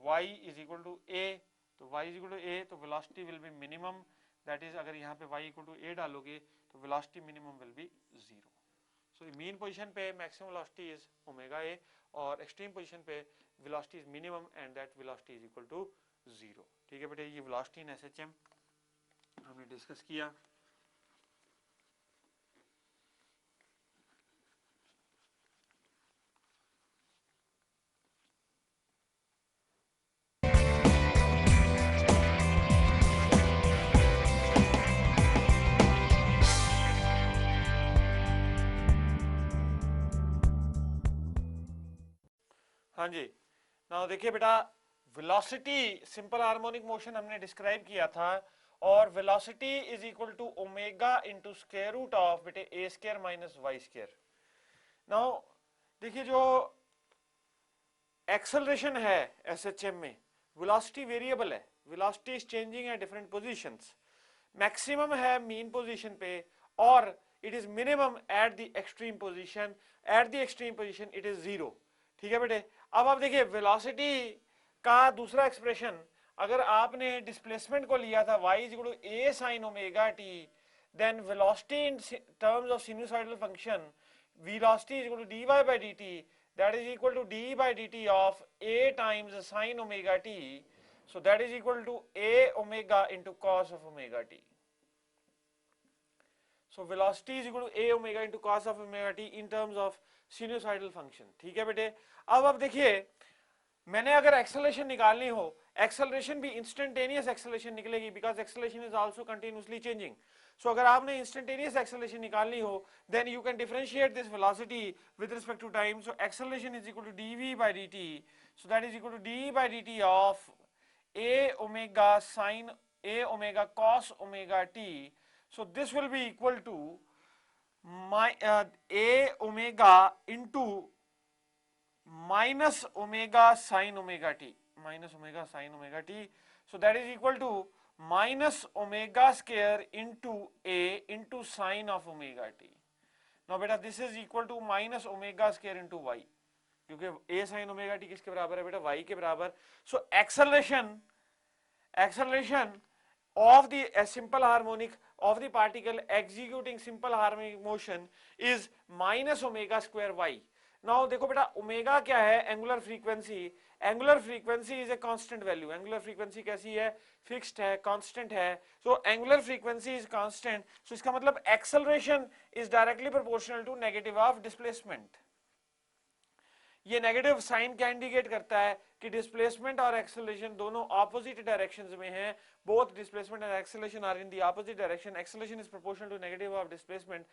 y is equal to a, तो y is equal to a, तो velocity will be minimum, that is अगर यहाँ पे y इक्वल टू ए डालोगे तो velocity minimum will be 0। So mean position पे maximum velocity is omega A और extreme position पे velocity is minimum and that velocity is equal to 0। ठीक है बेटे, ये वेलोसिटी इन एसएचएम हमने डिस्कस किया। हाँ जी, नाउ देखिए बेटा, वेलोसिटी सिंपल हार्मोनिक मोशन हमने डिस्क्राइब किया था और velocity is equal to omega into square root of बेटे ए square minus Y square. Now देखिए, जो एक्सेलरेशन है एसएचएम में, वेलोसिटी वेरिएबल है, velocity is changing at different positions. Maximum है मीन पोजीशन पे और it is minimum at the extreme position, at the extreme position it is 0। ठीक है बेटे, अब आप देखिए वेलोसिटी का दूसरा एक्सप्रेशन, अगर आपने डिस्प्लेसमेंट को लिया था y is equal to a sin omega t, then velocity in terms of sinusoidal function, velocity is equal to dy by dt, that is equal to d by dt of a times sin omega t, so that is equal to a omega into cos of omega t. So velocity is equal to a omega into cos of omega t in terms of sinusoidal function. ठीक है बेटे, अब देखिए, मैंने अगर acceleration निकालनी हो, acceleration भी इंस्टेंटेनियस एक्सेलरेशन निकलेगी because acceleration is also continuously changing. So अगर आपने इंस्टेंटेनियस एक्सेलरेशन निकालनी हो, then you can differentiate this velocity with respect to time. So acceleration is equal to dv by dt, so that is equal to d by dt of a omega sin a omega cos omega t. So this will be equal to my a omega into minus omega sin omega t, minus omega sin omega t. So that is equal to minus omega square into a into sin of omega t. Now बेटा this is equal to minus omega square into y, क्योंकि a sin omega t किसके बराबर है बेटा, y के बराबर। So acceleration of the simple harmonic of the particle executing simple harmonic motion is minus omega square y. Now देखो बेटा, omega क्या है, angular frequency, angular frequency is a constant value. Angular frequency कैसी है, fixed है, constant है। So angular frequency is constant, so इसका मतलब acceleration is directly proportional to negative of displacement. ये नेगेटिव साइन क्या इंडिकेट करता है कि डिस्प्लेसमेंट और एक्सेलरेशन दोनों ऑपोजिट डायरेक्शंस में हैं। Both displacement and acceleration are in the opposite direction, acceleration is proportional to negative of displacement.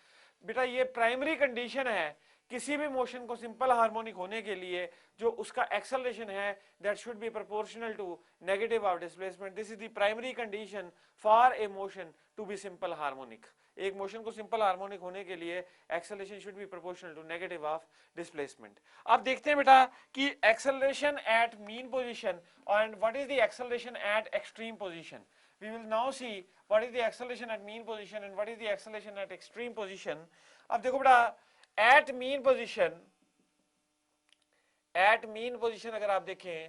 बेटा ये प्राइमरी कंडीशन है किसी भी मोशन को सिंपल हार्मोनिक होने के लिए, जो उसका एक्सेलरेशन है that should be proportional to negative of displacement. This is the primary condition for a motion to be simple harmonic. एक मोशन को सिंपल हार्मोनिक होने के लिए acceleration should be proportional to negative of displacement. अब देखते हैं बेटा कि acceleration at mean position and what is the acceleration at extreme position. We will now see what is the acceleration at mean position and what is the acceleration at extreme position. अब देखो बेटा, at mean position अगर आप देखें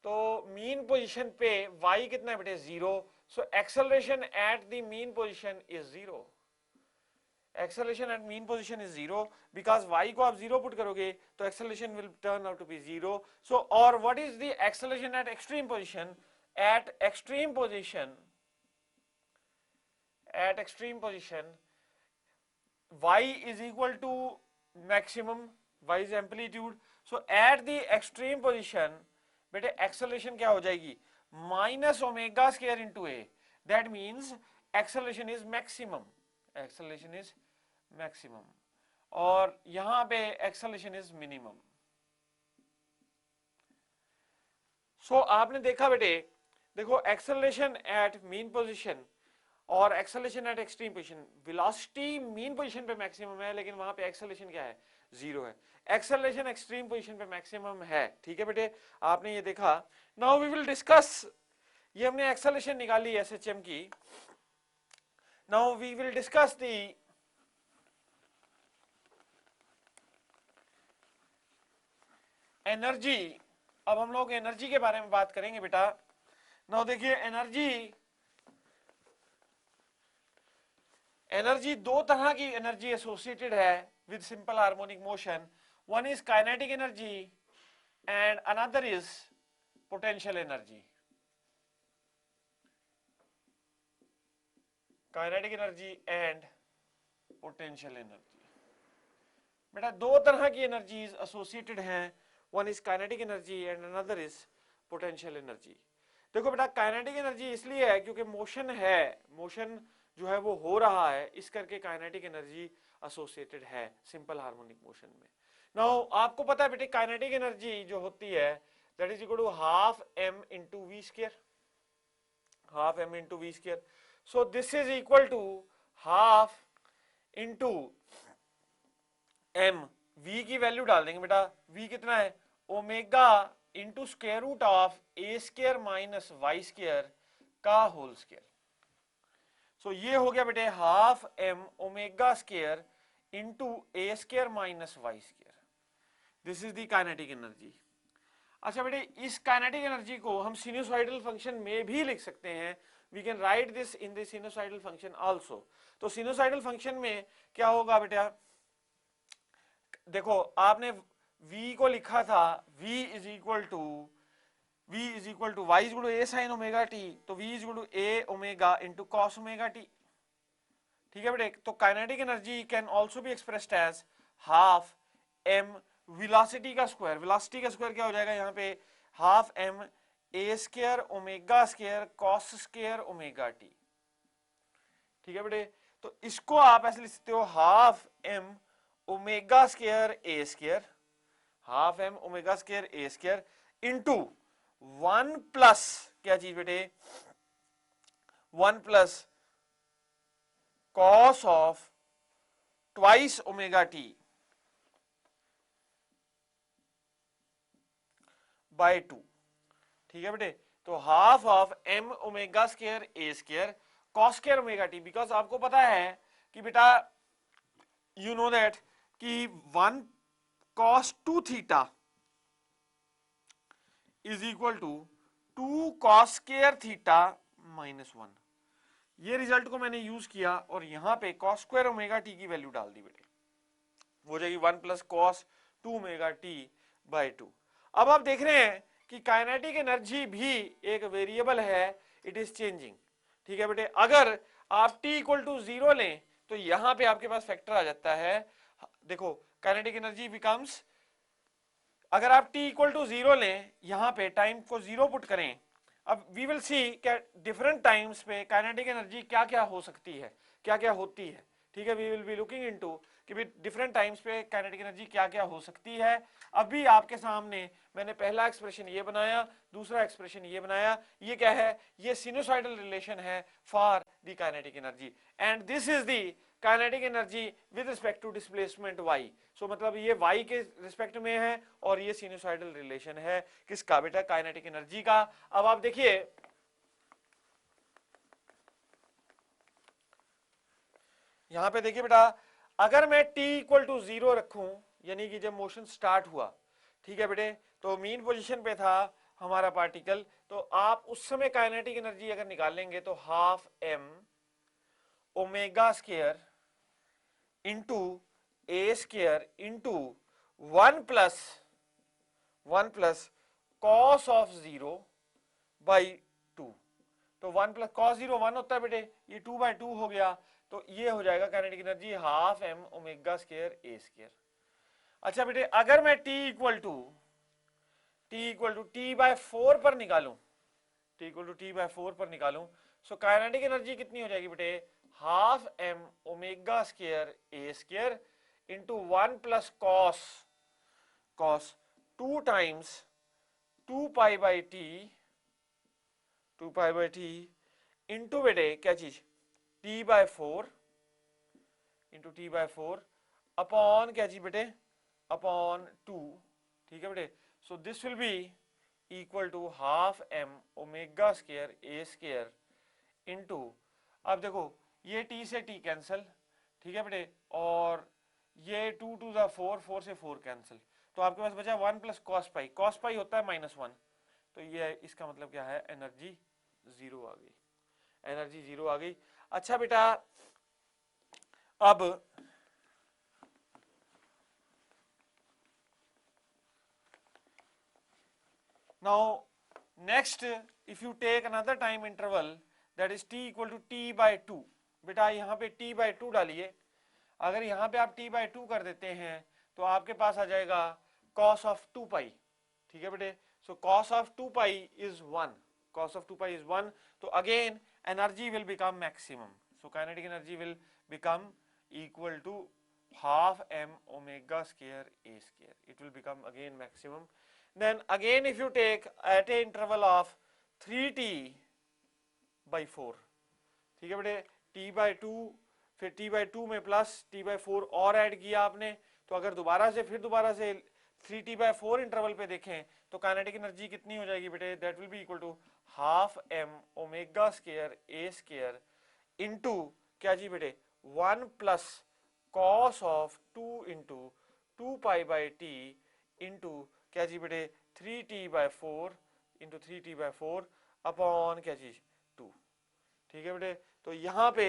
तो mean position पे y कितना है बेटे, 0. So acceleration at the mean position is 0. Acceleration at mean position is 0 because y को आप 0 पुट करोगे तो acceleration will turn out to be 0. So or what is the acceleration at extreme position? At extreme position, y is equal to maximum, y is amplitude. So at the extreme position बेटे acceleration क्या हो जाएगी, minus omega square into a. That means acceleration is maximum, और यहाँ पे acceleration is minimum. सो आपने देखा बेटे, देखो एक्सेलरेशन एट मीन पोजीशन और acceleration at extreme position, velocity mean position पे मैक्सिमम है लेकिन वहां पे एक्सेलरेशन क्या है, जीरो है। एक्सेलरेशन एक्सट्रीम पोजीशन पे मैक्सिमम है, ठीक है बेटे, आपने ये देखा। नाउ वी विल डिस्कस, ये हमने एक्सेलरेशन निकाली एसएचएम की। Now we will discuss the energy. अब हम लोग एनर्जी के बारे में बात करेंगे बेटा। नाउ देखिए एनर्जी, एनर्जी दो तरह की एनर्जी एसोसिएटेड है with simple harmonic motion. One is kinetic energy and another is potential energy. Kinetic energy and potential energy, बेटा दो तरह की एनर्जीज एसोसिएटेड हैं, one is kinetic energy and another is potential energy. देखो बेटा kinetic energy इसलिए है क्योंकि मोशन है, मोशन जो है वो हो रहा है, इस करके काइनेटिक एनर्जी एसोसिएटेड है सिंपल हार्मोनिक मोशन में। नाउ आपको पता है बेटे काइनेटिक एनर्जी जो होती है that is equal to half m into v square, half m into v square. So this is equal to half into m, v की वैल्यू डाल देंगे बेटा, वी कितना है, omega into square root of a square minus Y square का whole square. So ये हो गया बेटे half M omega square into A square minus Y square, this is the kinetic energy. अच्छा बेटे इस काइनेटिक एनर्जी को हम सिनुसॉइडल फंक्शन में भी लिख सकते हैं, we can write this in the sinusoidal function also. तो सिनुसॉइडल फंक्शन में क्या होगा बेटा, देखो आपने v को लिखा था v is equal to y is equal to A sine omega t, तो v is equal to a omega into cos omega T, ठीक है बेटे। तो kinetic energy can also be expressed as half m velocity का square, velocity का square क्या हो जाएगा यहाँ पे, half m a square omega square cos square omega T, ठीक है बेटे। तो इसको आप ऐसे लिख सकते हो हाफ एम ओमेगा स्क्वायर ए square, half M omega square ए स्क्वायर इंटू वन प्लस क्या चीज बेटे, one plus cos of twice omega T by two, ठीक है बेटे। तो half of M omega square A square cos square omega T, because आपको पता है कि बेटा यू नो दैट कि one cos two theta is equal to two cos square theta minus one. ये रिजल्ट को मैंने यूज किया और यहां पे कॉस स्क्वायर ओमेगा टी की वैल्यू डाल दी बेटे, हो जाएगी one plus cos to omega T by to. अब आप देख रहे हैं कि काइनेटिक एनर्जी भी एक वेरिएबल है, इट इज चेंजिंग, ठीक है बेटे। अगर आप t इक्वल टू जीरो लें तो यहां पे आपके पास फैक्टर आ जाता है, देखो काइनेटिक एनर्जी बिकम्स, अगर आप t इक्वल टू जीरो लें यहां पे टाइम को जीरो पुट करें, अब वी विल सी क्या डिफरेंट टाइम्स पे काइनेटिक एनर्जी क्या क्या हो सकती है, क्या क्या होती है, ठीक है। We will be looking into कि भी डिफरेंट टाइम्स पे काइनेटिक एनर्जी क्या क्या हो सकती है। अभी आपके सामने मैंने पहला एक्सप्रेशन ये बनाया, दूसरा एक्सप्रेशन ये बनाया, ये क्या है, ये सिनुसॉइडल रिलेशन है for the kinetic energy and this is the kinetic energy with respect to displacement y। So मतलब ये y के रिस्पेक्ट में है और ये सिनुसॉइडल रिलेशन है किसका बेटा, काइनेटिक एनर्जी का। अब आप देखिए यहां पे देखिए बेटा, अगर मैं t इक्वल टू जीरो रखूं यानी कि जब मोशन स्टार्ट हुआ, ठीक है बेटे, तो मीन पोजीशन पे था हमारा पार्टिकल, तो आप उस समय काइनेटिक एनर्जी अगर निकालेंगे तो half M omega square into A square into one plus cos of zero by two, तो one plus cos zero one होता है बेटे, ये टू बाई टू हो गया, तो ये हो जाएगा kinetic energy half M omega square ए स्क्वायर। अच्छा बेटे अगर मैं t equal to T by four पर निकालूं, t equal to T by four पर निकालूं, सो काइनेटिक एनर्जी कितनी हो जाएगी बेटे, half M omega square A square into one plus cos two times 2 pi by T, 2 pi by T into बेटे क्या चीज T by 4 into T by 4 upon क्या चीज बेटे अपॉन 2, ठीक है बेटे। So this will be equal to half M omega square a square into, अब देखो ये टी से टी कैंसिल, ठीक है बेटे, और ये 2 टू ज़ा 4, 4 से 4 कैंसिल, तो आपके पास बचा 1 प्लस कॉस पाई होता है -1, तो ये इसका मतलब क्या है एनर्जी जीरो आ गई, एनर्जी जीरो आ गई। अच्छा बेटा अब now next if you take another time interval that is t equal to t by 2, बेटा यहाँ पे t by 2 डालिए, अगर यहाँ पे आप t by 2 कर देते हैं तो आपके पास आ जाएगा cos of 2 pi, ठीक है बेटे। so cos of 2 pi is 1, cos of 2 pi is 1, तो again energy will become maximum, so kinetic energy will become equal to half m omega square a square, it will become again maximum. Then again if you take at a interval of 3t by 4, ठीक है बेटे, t by 2 फिर t by 2 में plus t by 4 और add किया आपने, तो अगर दोबारा से 3t by 4 इंटरवल पे देखें तो काइनेटिक एनर्जी कितनी हो जाएगी बेटे, that will be equal to half m omega square a square into क्या जी बेटे 1 plus cos of 2 into 2 pi by T into क्या जी बेटे 3t by 4 into 3t by 4 upon क्या चीज 2, ठीक है बेटे। तो यहाँ पे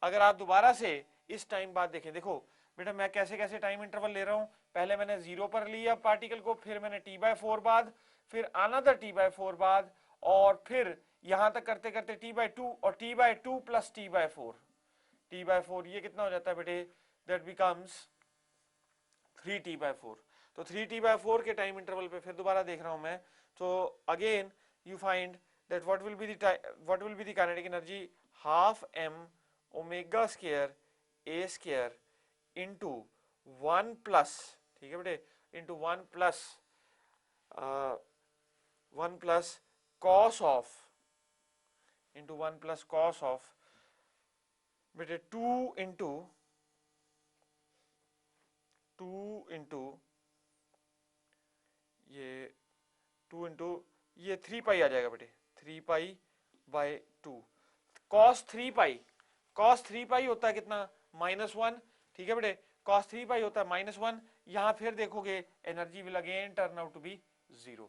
अगर आप दोबारा से इस टाइम बाद देखें, देखो बेटा मैं कैसे कैसे टाइम इंटरवल ले रहा हूँ, पहले मैंने 0 पर लिया पार्टिकल को, फिर मैंने t by 4 बाद, फिर अनदर t by 4 बाद, और फिर यहां तक करते करते t by 2 और t by 2 plus t by 4, t by 4 ये कितना हो जाता है बेटे, दैट बिकम्स 3t by 4। तो 3t by 4 के टाइम इंटरवल पे फिर दोबारा देख रहा हूं मैं, तो again you find that what will be the kinetic energy half m omega square a square into 1 plus, ठीक है बेटे, into 1 plus cos of into 1 plus cos of बेटे 2 इंटू ये 3 पाई आ जाएगा बेटे, 3 पाई बाय 2, कॉस 3 पाई होता है कितना -1, ठीक है बेटे, कॉस 3 पाई होता है -1, यहां फिर देखोगे energy will again turn out to be 0,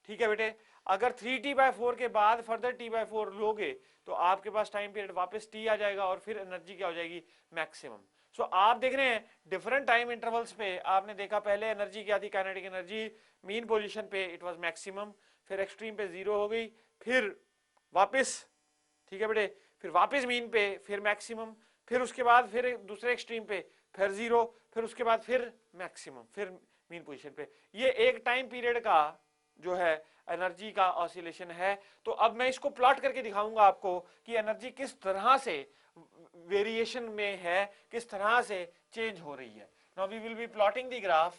ठीक है बेटे। अगर 3t by 4 के बाद फर्दर t by 4 लोगे तो आपके पास टाइम पीरियड वापस t आ जाएगा और फिर एनर्जी क्या हो जाएगी मैक्सिमम। सो आप देख रहे हैं डिफरेंट टाइम इंटरवल्स पे, आपने देखा पहले एनर्जी क्या थी, काइनेटिक एनर्जी मीन पोजीशन पे इट वाज मैक्सिमम, फिर एक्सट्रीम पे 0 हो गई, फिर वापस, ठीक है बेटे, फिर वापस मीन पे, फिर मैक्सिमम, फिर उसके बाद फिर दूसरे एक्सट्रीम पे फिर 0, फिर उसके बाद फिर मैक्सिमम, फिर मीन पोजीशन पे। ये एक टाइम पीरियड का जो है एनर्जी का ऑसिलेशन है। तो अब मैं इसको प्लॉट करके दिखाऊंगा आपको कि एनर्जी किस तरह से वेरिएशन में है, किस तरह से चेंज हो रही है। Now we will be plotting the graph,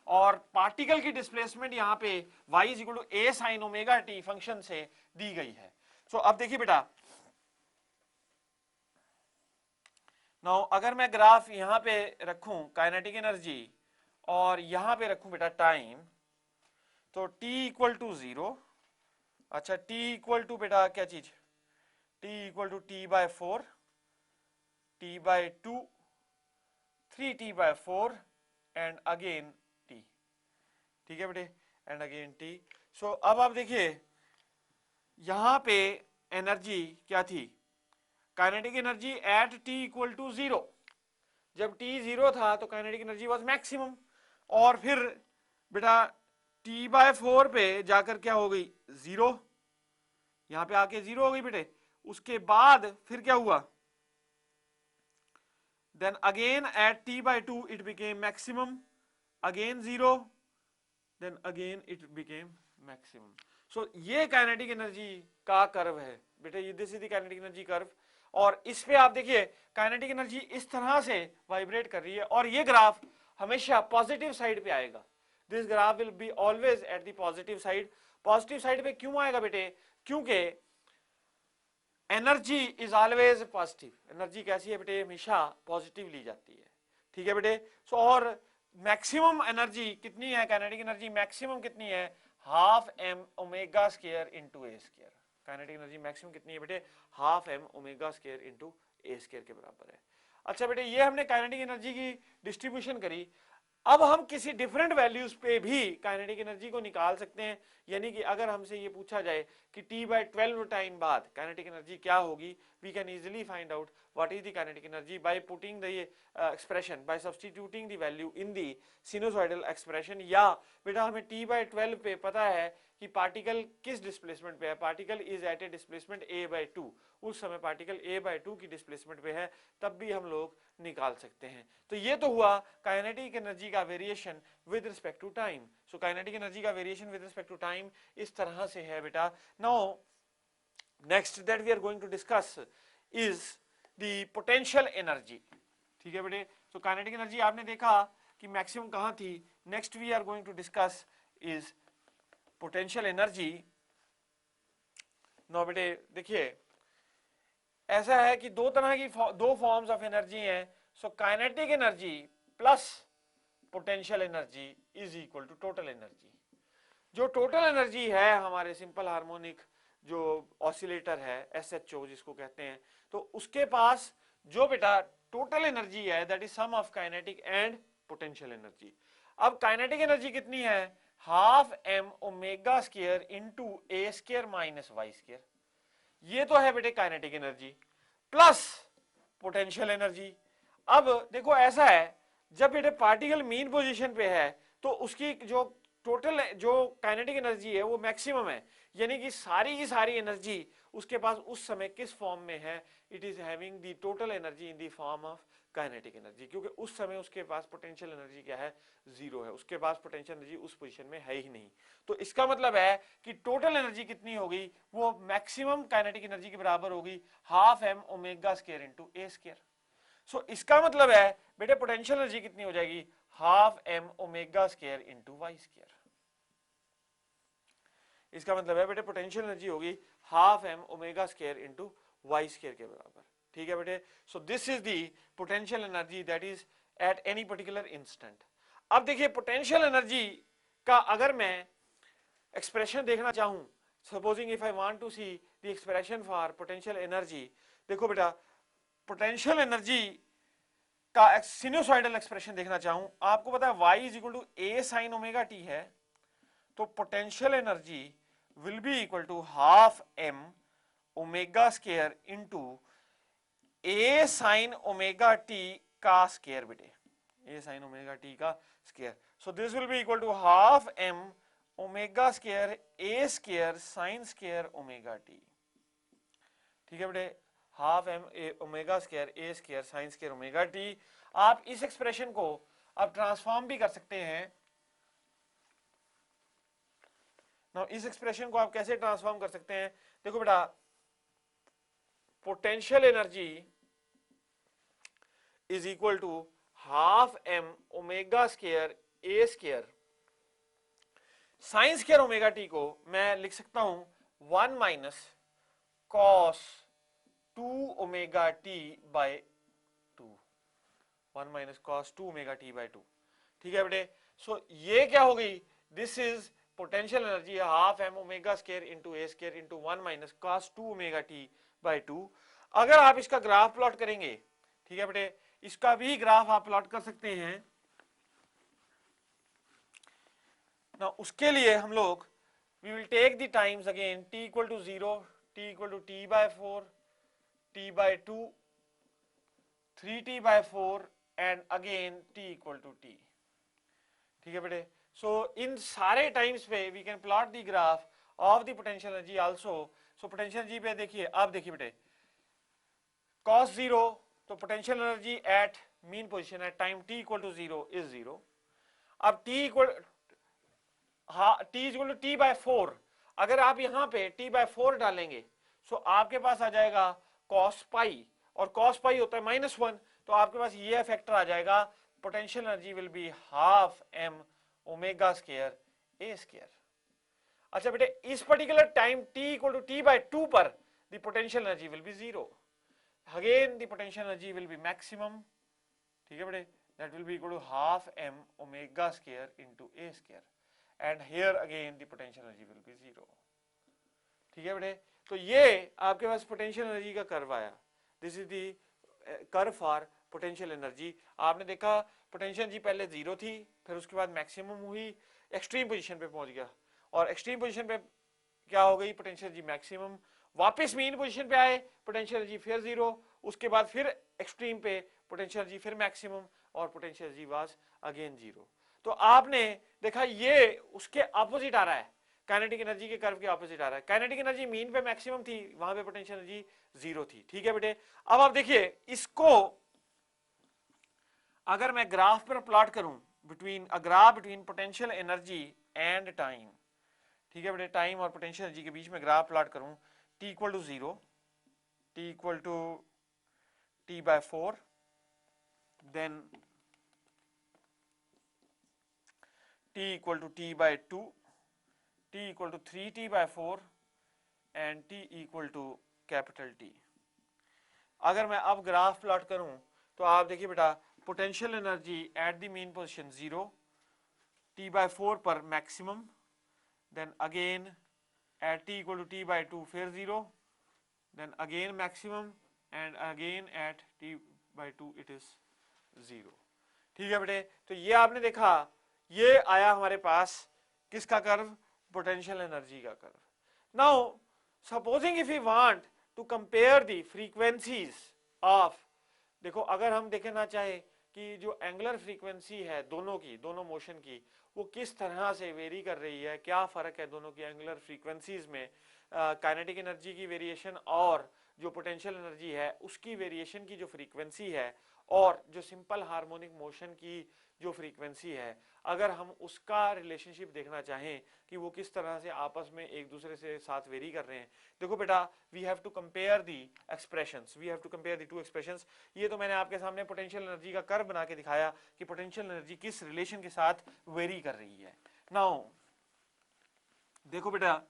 और पार्टिकल की डिस्प्लेसमेंट यहां पे y is equal to a sine omega t function से दी गई है। सो अब देखिए बेटा, नाउ अगर मैं ग्राफ यहां पे रखूं काइनेटिक एनर्जी और यहां पे रखूं बेटा टाइम, तो t इक्वल टू 0, अच्छा t इक्वल टू बेटा क्या चीज, t equal to t by 4, t by 2, 3t by 4 and again t, ठीक है बेटे, एंड अगेन t। सो अब आप देखिए यहां पे एनर्जी क्या थी, kinetic energy at t equal to 0, जब t 0 था तो काइनेटिक एनर्जी वाज मैक्सिमम, और फिर बेटा t बाय 4 पे जाकर क्या हो गई 0, यहां पे आके 0 हो गई बेटे, उसके बाद फिर क्या हुआ, then again at t by 2 it became maximum, again 0, then again it became maximum. So ये काइनेटिक एनर्जी का कर्व है बेटे, ये this is the kinetic energy curve, और इस पे आप देखिए काइनेटिक एनर्जी इस तरह से वाइब्रेट कर रही है, और ये ग्राफ हमेशा पॉजिटिव साइड पे आएगा, this graph will be always at the positive side. Positive side पे क्यों आएगा बेटे, क्योंकि energy is always positive, energy कैसी है बेटे, हमेशा पॉजिटिव ली जाती है, ठीक है बेटे। सो और मैक्सिमम एनर्जी कितनी है, काइनेटिक एनर्जी मैक्सिमम कितनी है, half M omega square into ए स्क्वायर। काइनेटिक एनर्जी मैक्सिमम कितनी है बेटे, half M omega square into ए स्क्वायर के बराबर है। अच्छा बेटे, ये हमने काइनेटिक एनर्जी की डिस्ट्रीब्यूशन करी। अब हम किसी डिफरेंट वैल्यूज पे भी काइनेटिक एनर्जी को निकाल सकते हैं, यानी कि अगर हमसे ये पूछा जाए कि t/12 टाइम बाद काइनेटिक एनर्जी क्या होगी, we can easily find out what is the kinetic energy by putting the expression, by substituting the value in the sinusoidal expression. या बेटा हमें t/12 पे पता है कि पार्टिकल किस डिस्प्लेसमेंट पे है, particle is at a displacement a/2, उस समय पार्टिकल a/2 की डिस्प्लेसमेंट पे है, तब भी हम लोग निकाल सकते हैं। तो ये तो हुआ काइनेटिक एनर्जी का variation with respect to time. So kinetic energy का variation with respect to time इस तरह से है बेटा। Now next that we are going to discuss is the potential energy, ठीक है बेटे। सो काइनेटिक एनर्जी आपने देखा कि मैक्सिमम कहां थी, next we are going to discuss is potential energy. No बेटे देखिए, ऐसा है कि दो तरह की दो फॉर्म्स ऑफ एनर्जी हैं। So kinetic energy plus potential energy is equal to total energy. जो टोटल एनर्जी है हमारे सिंपल हार्मोनिक जो ऑसिलेटर है SHO जिसको कहते हैं, तो उसके पास जो बेटा टोटल एनर्जी है that is sum of kinetic and potential energy. अब काइनेटिक एनर्जी कितनी है, half M omega square into ए स्क्वायर माइनस वाई स्क्वायर। ये तो है बेटे kinetic energy plus potential energy. अब देखो ऐसा है, जब बेटे पार्टिकल मीन पोजीशन पे है तो उसकी जो टोटल जो काइनेटिक एनर्जी है वो मैक्सिमम है, यानी कि सारी की सारी एनर्जी उसके पास उस समय किस फॉर्म में है, it is having the total energy in the form of kinetic energy, क्योंकि उस समय उसके पास पोटेंशियल एनर्जी क्या है, जीरो है, उसके पास पोटेंशियल एनर्जी उस पोजीशन में है ही नहीं। तो इसका मतलब है कि टोटल एनर्जी कितनी होगी, वो मैक्सिमम काइनेटिक एनर्जी के बराबर होगी, half M omega square into ए स्क्वायर। सो इसका मतलब है बेटे पोटेंशियल एनर्जी कितनी हो जाएगी, half M omega square into Y square. इसका मतलब है बेटे पोटेंशियल एनर्जी होगी half M omega square into Y square के बराबर, ठीक है बेटे। So this is the potential energy that is at any particular instant. अब देखिए पोटेंशियल एनर्जी का अगर मैं एक्सप्रेशन देखना चाहूं, supposing if I want to see the expression for potential energy, देखो बेटा पोटेंशियल एनर्जी का सिनुसॉइडल एक्सप्रेशन देखना चाहूं, आपको पता है y is equal to A sine omega T है, तो potential energy will be equal to half M omega square into A sine omega T का स्क्वायर बेटे, ए साइन ओमेगा टी का square. So this will be equal to half M omega square A square sine square omega T, ठीक है बेटे, half M omega square ए square sine square omega T. आप इस expression को आप transform भी कर सकते हैं। ना इस एक्सप्रेशन को आप कैसे ट्रांसफॉर्म कर सकते हैं, देखो बेटा potential energy is equal to half M omega square A square sine square omega t को मैं लिख सकता हूं 1 minus cos 2 omega T by 2, 1 minus cos 2 omega T by 2, ठीक है बेटे। सो ये क्या हो गई, this is potential energy half M omega square into A square into 1 minus cos 2 omega T by 2। अगर आप इसका ग्राफ प्लॉट करेंगे, ठीक है बेटे, इसका भी ग्राफ आप प्लॉट कर सकते हैं ना। उसके लिए हम लोग we will take the times again t equal to 0, t equal to t by 4, t by 2, 3t by 4 and again t equal to t, ठीक है बेटे। सो इन सारे टाइम्स पे we can plot the graph of the potential energy also. So potential energy पे देखिए, अब देखिए बेटे cos 0, तो potential energy at mean position at time t equal to 0 is 0। अब t equal to t by 4, अगर आप यहां पे t बाय 4 डालेंगे सो आपके पास आ जाएगा cos पाई, और cos पाई होता है -1, तो आपके पास ये फैक्टर आ जाएगा potential energy will be half m omega square a square. अच्छा बेटे इस particular time t equal to t by 2 पर the potential energy will be zero. Again the potential energy will be maximum. ठीक है बेटे, that will be equal to half m omega square into a square, and here again the potential energy will be zero. ठीक है बेटे, तो ये आपके पास potential energy का कर्व आया. This is the curve for potential energy. आपने देखा पोटेंशियल एनर्जी पहले जीरो थी, फिर उसके बाद मैक्सिमम हुई, एक्सट्रीम पोजीशन पे पहुंच गया, और एक्सट्रीम पोजीशन पे क्या हो गई, पोटेंशियल एनर्जी मैक्सिमम. वापस मीन पोजीशन पे आए, पोटेंशियल एनर्जी फिर जीरो, उसके बाद फिर एक्सट्रीम पे पोटेंशियल एनर्जी फिर मैक्सिमम, और potential energy was again zero. तो आपने देखा ये उसके ऑपोजिट आ रहा है, काइनेटिक एनर्जी के कर्व के ऑपोजिट आ रहा है. काइनेटिक एनर्जी मीन पे मैक्सिमम थी, वहां पे पोटेंशियल एनर्जी जीरो थी. ठीक है बेटे, अब आप देखिए इसको अगर मैं ग्राफ पर प्लॉट करूं, between a graph between potential energy and time. ठीक है बेटे, टाइम और पोटेंशियल एनर्जी के बीच में ग्राफ प्लॉट करूं, t equal to zero, t equal to t by 4, then t equal to t by 2, t equal to 3t by 4 and t equal to capital T. अगर मैं अब graph plot करूं तो आप देखिए बेटा, potential energy at the mean position zero, t by 4 पर maximum, then again at t equal to t by 2 फिर zero, then again maximum, and again at t by 2 it is zero. ठीक है बेटे, तो ये आपने देखा, ये आया हमारे पास किसका कर्व, पोटेंशियल एनर्जी का curve. Now supposing if you want to compare the frequencies of, देखो अगर हम देखना चाहे कि जो एंगुलर फ्रीक्वेंसी है दोनों की, दोनों मोशन की, वो किस तरह से वेरी कर रही है, क्या फर्क है दोनों की एंगुलर फ्रीक्वेंसीज में, काइनेटिक एनर्जी की वेरिएशन और जो पोटेंशियल एनर्जी है उसकी वेरिएशन की जो फ्रीक्वेंसी है, और जो सिंपल हार्मोनिक मोशन की जो फ्रीक्वेंसी है, अगर हम उसका रिलेशनशिप देखना चाहें कि वो किस तरह से आपस में एक दूसरे से साथ वेरी कर रहे हैं, देखो बेटा we have to compare the expressions, we have to compare the two expressions. ये तो मैंने आपके सामने पोटेंशियल एनर्जी का कर्व बना के दिखाया कि पोटेंशियल एनर्जी किस रिलेशन के साथ वेरी कर रही है. नाउ देखो बेटा,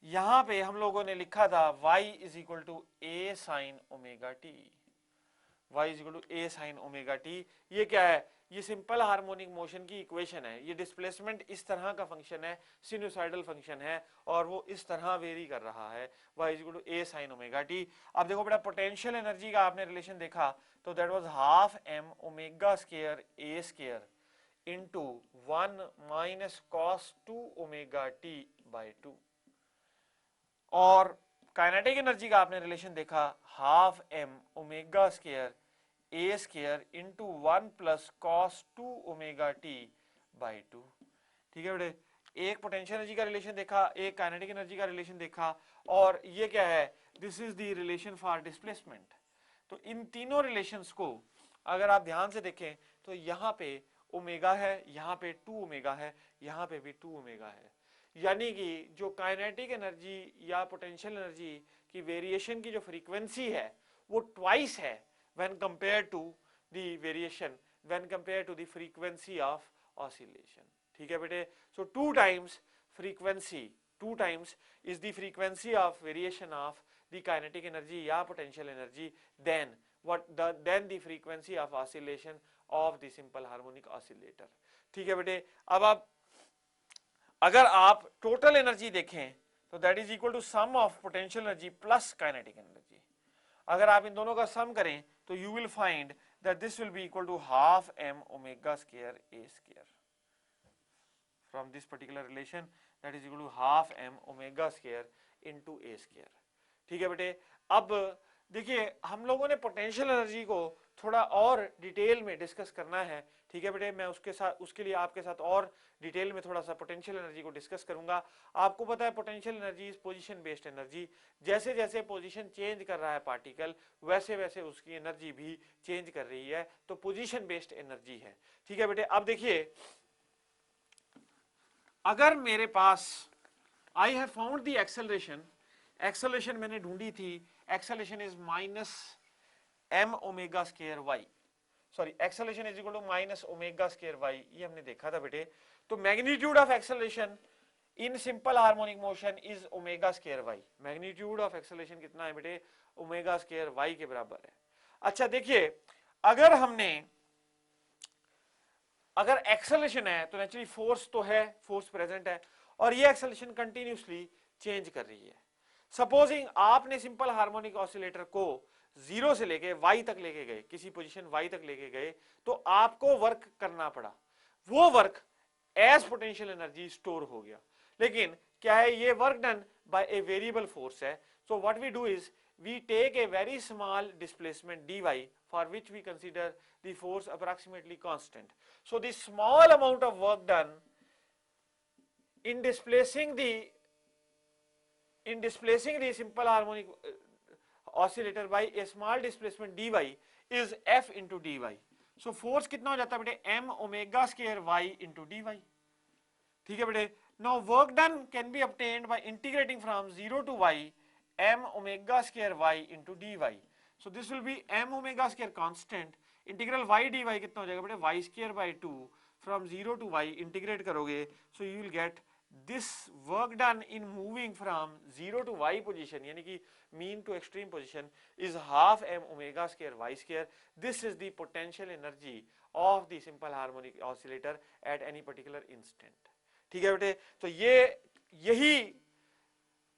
यहां पे हम लोगों ने लिखा था y is equal to A sine omega t, y is equal to A sine omega t. ये क्या है, ये सिंपल हार्मोनिक मोशन की इक्वेशन है. ये डिस्प्लेसमेंट इस तरह का फंक्शन है, सिनुसाइडल फंक्शन है, और वो इस तरह वेरी कर रहा है, y is equal to A sine omega t. अब देखो बेटा, पोटेंशियल एनर्जी का आपने रिलेशन देखा तो that was half m omega square a square into 1 minus cos 2 omega t by 2. और काइनेटिक एनर्जी का आपने रिलेशन देखा, half m omega square a square into 1 plus cos 2 omega t by 2. ठीक है बेटे, एक पोटेंशियल एनर्जी का relation देखा, एक काइनेटिक एनर्जी का रिलेशन देखा, और ये क्या है, this is the relation for displacement. तो इन तीनों रिलेशंस को अगर आप ध्यान से देखें तो यहाँ पे ओमेगा है, यहाँ पे 2 ओमेगा है, यहाँ पे भी 2 ओमेगा है. यानी कि जो काइनेटिक एनर्जी या पोटेंशियल एनर्जी की वेरिएशन की जो फ्रीक्वेंसी है वो ट्वाइस है when compare to the variation, when compare to the frequency of oscillation. ठीक है बेटे, so 2 times frequency, 2 times is the frequency of variation of the kinetic energy या potential energy then then the frequency of oscillation of the simple harmonic oscillator. ठीक है बेटे, अब आप अगर आप टोटल एनर्जी देखें तो that is equal to sum of potential energy plus kinetic energy. अगर आप इन दोनों का सम करें तो you will find that this will be equal to half m omega square a square. From this particular relation that is equal to half m omega square into a square. ठीक है बेटे, अब देखिए हम लोगों ने पोटेंशियल एनर्जी को थोड़ा और डिटेल में डिस्कस करना है. ठीक है बेटे, मैं उसके लिए आपके साथ और डिटेल में थोड़ा सा पोटेंशियल एनर्जी को डिस्कस करूंगा. आपको पता है potential energy is position based energy. जैसे जैसे पोजीशन चेंज कर रहा है पार्टिकल, वैसे वैसे उसकी एनर्जी भी चेंज कर रही है, तो पोजीशन बेस्ड एनर्जी है. ठीक है बेटे, अब देखिए अगर मेरे पास I have found the acceleration, acceleration मैंने ढूंढी थी, acceleration is minus M omega square Y, sorry acceleration is equal to minus omega square Y, ये हमने देखा था बेटे। तो magnitude of acceleration in simple harmonic motion is omega square Y, magnitude of acceleration कितना है बेटे, ओमेगा स्केयर वाई के बराबर है। अच्छा देखिए, अगर हमने अगर एक्सेलरेशन है तो नेचुरली फोर्स तो है, फोर्स प्रेजेंट है, और ये एक्सेलरेशन कंटिन्यूसली चेंज कर रही है। सपोजिंग आपने सिंपल हार्मोनिक ऑसिलेटर को जीरो से लेके वाई तक लेके गए, किसी पोजीशन वाई तक लेके गए, तो आपको वर्क करना पड़ा, वो work as potential energy store हो गया। लेकिन क्या है, ये work done by a variable force है। So what we do is we take a very small displacement dy for which we consider the force approximately constant. So the small amount of work done in displacing the simple harmonic oscillator by a small displacement dy is f into dy. So force कितना हो जाता है बेटे, m omega square y into dy, ठीक है बेटे। Now work done can be obtained by integrating from 0 to y m omega square y into dy. So this will be m omega square constant, integral y dy कितना हो जाएगा बेटे, y square by 2 from 0 to y integrate करोगे, so you will get this work done in moving from 0 to y position, यानी कि mean to extreme position, is half m omega square y square. This is the potential energy of the simple harmonic oscillator at any particular instant, ठीक है बेटे। तो यही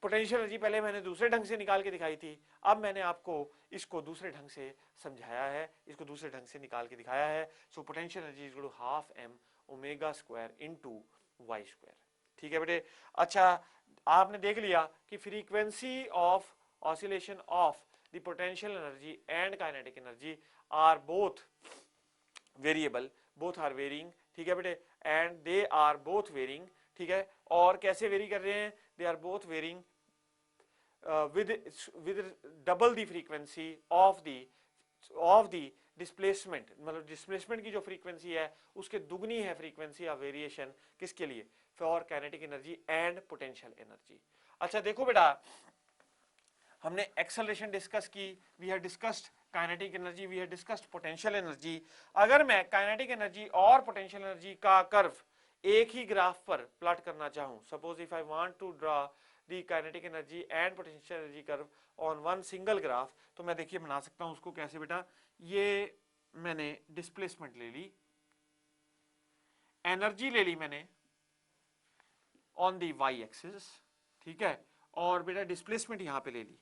potential energy पहले मैंने दूसरे ढंग से निकाल के दिखाई थी, अब मैंने आपको इसको दूसरे ढंग से समझाया है, इसको दूसरे ढंग से निकाल के दिखाया है। So potential energy is equal to half M omega square into Y square, ठीक है बेटे। अच्छा, आपने देख लिया कि frequency of oscillation of the potential energy and kinetic energy are both variable, both are varying, ठीक है बेटे, and they are both varying, ठीक है। और कैसे वेरी कर रहे हैं, they are both varying with double the frequency of the displacement, मतलब डिस्प्लेसमेंट की जो फ्रीक्वेंसी है उसके दुगनी है फ्रीक्वेंसी ऑफ वेरिएशन, किसके लिए, for kinetic energy and potential energy. अच्छा देखो बेटा, हमने एक्सेलरेशन डिस्कस की, we have discussed kinetic energy, we have discussed potential energy. अगर मैं काइनेटिक एनर्जी और पोटेंशियल एनर्जी का कर्व एक ही ग्राफ पर प्लॉट करना चाहूं, suppose if I want to draw the kinetic energy and potential energy curve on one single graph, तो मैं देखिए बना सकता हूं उसको कैसे बेटा, ये मैंने डिस्प्लेसमेंट ले ली, एनर्जी ले ली मैंने ऑन दी वाई एक्सिस, ठीक है, और बेटा डिस्प्लेसमेंट यहां पे ले ली,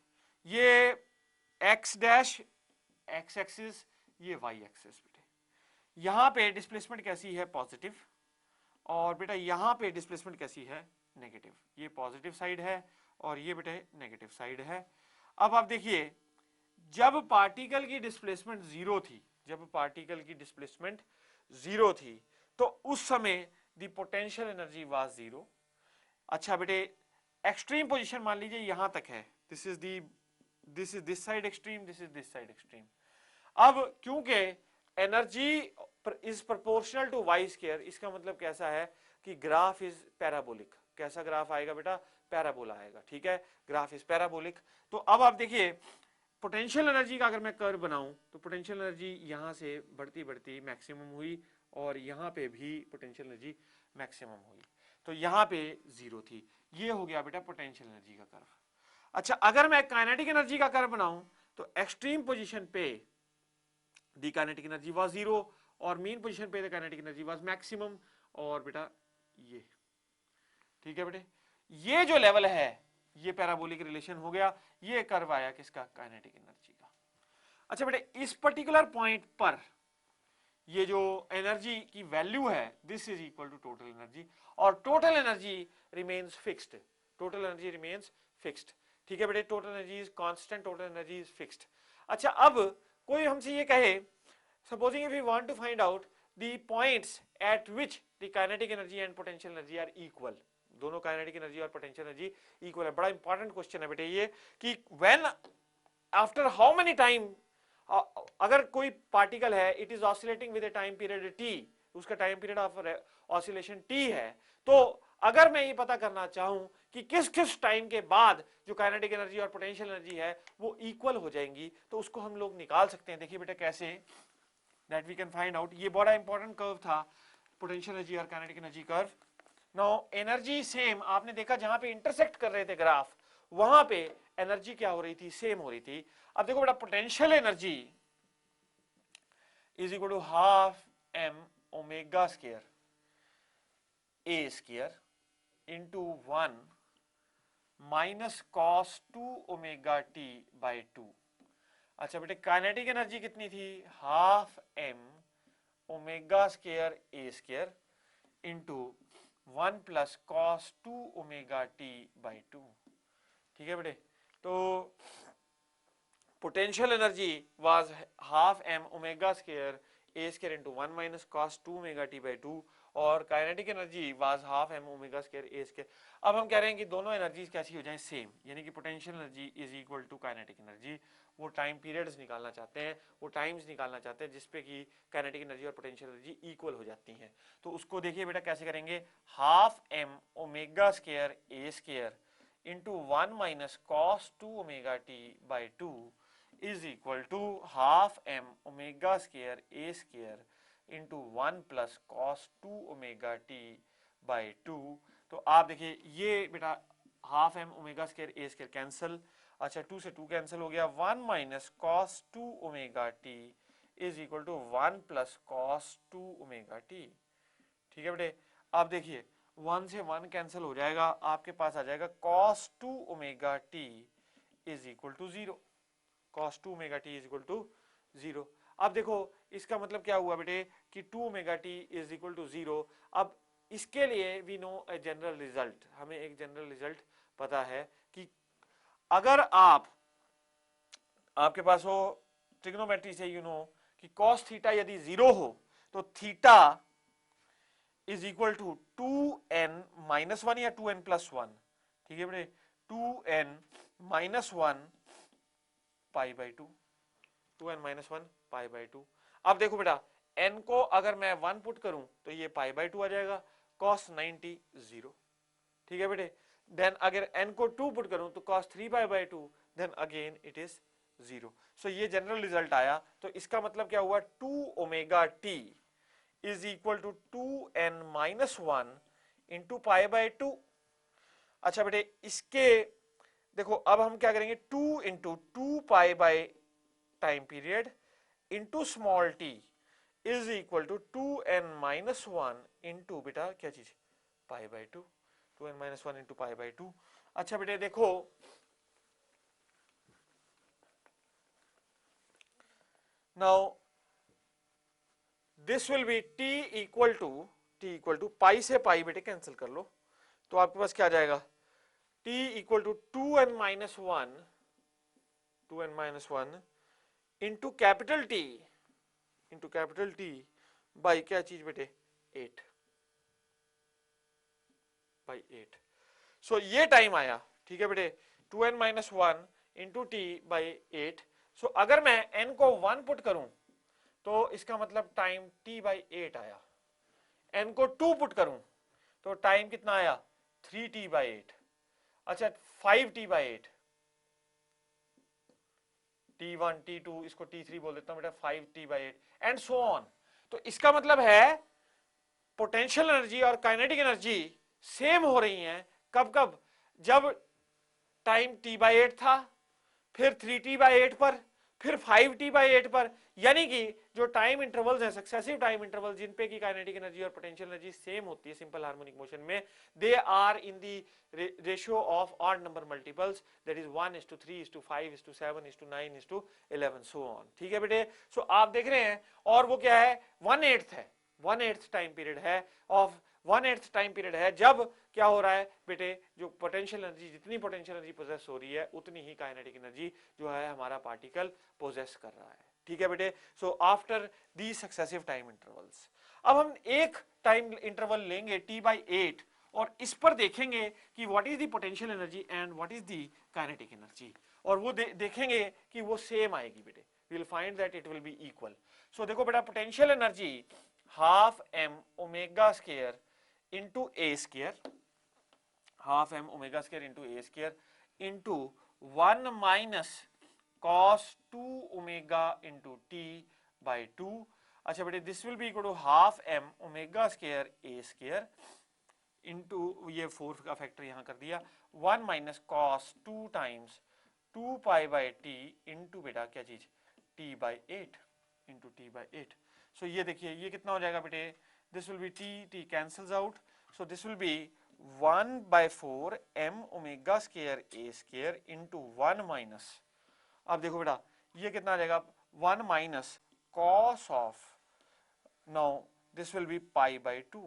ये एक्स डैश एक्स एक्सिस, ये वाई एक्सिस बेटे। यहां पे डिस्प्लेसमेंट कैसी है, पॉजिटिव, और बेटा यहां पे डिस्प्लेसमेंट कैसी है, नेगेटिव। ये पॉजिटिव साइड है और ये बेटे नेगेटिव साइड है। अब आप देखिए, जब पार्टिकल की डिस्प्लेसमेंट जीरो थी, जब पार्टिकल की डिस्प्लेसमेंट जीरो थी, तो उस समय the potential energy was zero. अच्छा बेटे, एक्सट्रीम पोजीशन मान लीजिए यहां तक है, this is this side extreme, this is this side extreme. अब क्योंकि energy is proportional to y square, इसका मतलब कैसा है कि ग्राफ इज पैराबोलिक। कैसा ग्राफ आएगा बेटा, पैराबोला आएगा, ठीक है, ग्राफ इज पैराबोलिक। तो अब आप देखिए, पोटेंशियल एनर्जी का अगर मैं कर्व बनाऊं तो पोटेंशियल एनर्जी यहां से बढ़ती बढ़ती मैक्सिमम हुई, और यहां पे भी पोटेंशियल एनर्जी मैक्सिमम हुई, तो यहां पे जीरो थी। ये हो गया बेटा पोटेंशियल एनर्जी का कर्व। अच्छा, अगर मैं काइनेटिक एनर्जी का कर्व बनाऊं तो एक्सट्रीम पोजीशन पे the kinetic energy was zero, और मीन पोजीशन पे the kinetic energy was maximum, और बेटा ये, ठीक है बेटे, ये जो लेवल है ये पैराबोलिक रिलेशन हो गया, ये कर्व आया किसका, काइनेटिक एनर्जी का। अच्छा बेटे, इस पर्टिकुलर पॉइंट पर ये जो एनर्जी की वैल्यू है, this is equal to total energy, और total energy remains fixed, total energy remains fixed, ठीक है बेटे, total energy is constant, total energy is fixed. अच्छा, अब कोई हमसे ये कहे, supposing if we want to find out the points at which the kinetic energy and potential energy are equal, दोनों काइनेटिक एनर्जी और पोटेंशियल एनर्जी इक्वल है। बड़ा इंपॉर्टेंट क्वेश्चन है बेटे ये, कि when after how many time, अगर कोई पार्टिकल है, it is oscillating with a time period T, उसका time period of oscillation T है, तो अगर मैं ये पता करना चाहूं कि किस किस टाइम के बाद जो काइनेटिक एनर्जी और पोटेंशियल एनर्जी है वो इक्वल हो जाएंगी, तो उसको हम लोग निकाल सकते हैं। देखिए बेटा कैसे, that we can find out. ये बड़ा इंपॉर्टेंट कर्व था, पोटेंशियल एनर्जी और kinetic energy curve. Now energy same, आपने देखा जहां पे इंटरसेक्ट कर रहे थे ग्राफ, वहां पे एनर्जी क्या हो रही थी, सेम हो रही थी। अब देखो बेटा, potential energy is equal to half M omega square A square into 1 minus cos 2 omega t by 2। अच्छा बेटे, काइनेटिक एनर्जी कितनी थी, half M omega square A square into 1 plus cos 2 omega t by 2। ठीक है बेटे, तो potential energy was half M omega square A square into 1 minus cos 2 omega t by 2, और kinetic energy was half M omega square A square. अब हम कह रहे हैं कि दोनों एनर्जीज कैसी हो जाएं, सेम, यानी कि potential energy is equal to kinetic energy. वो टाइम पीरियड्स निकालना चाहते हैं, वो टाइम्स निकालना चाहते हैं जिसपे कि काइनेटिक एनर्जी और पोटेंशियल एनर्जी इक्वल हो जाती हैं। तो उसको देखिए बेटा कैसे करेंगे, half M omega square A square into 1 minus cos 2 omega t by 2 is equal to half m omega square a square into 1 plus cos 2 omega t by 2। तो आप देखिए ये बेटा हाफ एम ओमेगा स्क्वायर ए square cancel, अच्छा 2 से 2 cancel हो गया, 1 minus cos 2 omega T is equal to 1 plus cos 2 omega T. ठीक है बेटे, आप देखिए 1 से 1 कैंसिल हो जाएगा, आपके पास आ जाएगा cos 2 omega T is equal to 0, cos 2 omega T is equal to 0। अब देखो इसका मतलब क्या हुआ बेटे कि 2 omega T is equal to 0। अब इसके लिए we know a general result, हमें एक जनरल रिजल्ट पता है कि अगर आपके पास हो ट्रिग्नोमेट्री से, यू नो कि cos थीटा यदि 0 हो तो theta is equal to 2n minus 1 या 2n प्लस 1। ठीक है बेटे, 2n minus 1 pi by 2, 2n minus 1 pi by 2। अब देखो बेटा, n को अगर मैं 1 पुट करूं तो ये पाई बाई 2 आ जाएगा, cos 90 0। ठीक है बेटे, देन अगर n को 2 पुट करूं तो cos 3 pi by 2, then again it is 0। So ये जनरल रिजल्ट आया। तो इसका मतलब क्या हुआ, 2 omega T is equal to 2n minus 1 into pi by 2। अच्छा बेटे, इसके देखो अब हम क्या करेंगे, 2 into 2 pi by time period into small T is equal to 2n minus 1 into बेटा क्या चीज, pi by 2, 2n minus 1 into pi by 2। अच्छा बेटे देखो, now this will be t equal to pi से पाई बेटे कैंसिल कर लो, तो आपके पास क्या आ जाएगा, t equal to 2n minus 1, 2n minus 1 into capital t by क्या चीज बेटे, 8 बाई 8। सो ये टाइम आया। ठीक है बेटे, 2n minus 1 into t by 8। सो अगर मैं n को 1 पुट करूं तो इसका मतलब टाइम t बाई 8 आया, n को 2 पुट करूं तो टाइम कितना आया, 3t बाई 8। अच्छा 5t बाई 8, t1 t2 इसको t3 बोल देता हूं बेटा, 5t by 8 and so on. तो इसका मतलब है पोटेंशियल एनर्जी और काइनेटिक एनर्जी सेम हो रही हैं। कब कब, जब टाइम t बाई 8 था, फिर 3t बाई 8 पर, फिर 5t बाई 8 पर। यानी कि जो टाइम इंटरवल्स हैं, सक्सेसिव टाइम इंटरवल जिन पे की काइनेटिक एनर्जी और पोटेंशियल एनर्जी सेम होती है सिंपल हार्मोनिक मोशन में, they are in the ratio of odd number multiples, that is 1:3:5:7:9:11 so on. ठीक है बेटे, सो आप देख रहे हैं, और वो क्या है, 1/8 है, 1/8 टाइम पीरियड है ऑफ 1/8 टाइम पीरियड है जब क्या हो रहा है बेटे, जो पोटेंशियल एनर्जी, जितनी पोटेंशियल एनर्जी पोजेस हो रही है उतनी ही काइनेटिक एनर्जी जो है हमारा पार्टिकल पोजेस कर रहा है। ठीक है बेटे, so after the successive time intervals, अब हम एक टाइम इंटरवल लेंगे t बाई 8 और इस पर देखेंगे कि what is the potential energy and what is the kinetic energy, और वो देखेंगे कि वो सेम आएगी बेटे, we will find that it will be equal. So देखो बेटा, potential energy half m omega square into A square, half M omega square into A square into 1 minus cos 2 omega into t by 2। अच्छा बेटे this will be equal to half M omega square A square into ये 4 का factor यहाँ कर दिया 1 minus cos 2 times 2 pi by T into बेटा क्या चीज t by 8 into t by 8। So ये देखिए ये कितना हो जाएगा बेटे, this will be t cancels out, so this will be 1/4 m omega square A square into 1 minus, अब देखो बेटा ये कितना आ जाएगा 1 minus cos of, now this will B pi by 2।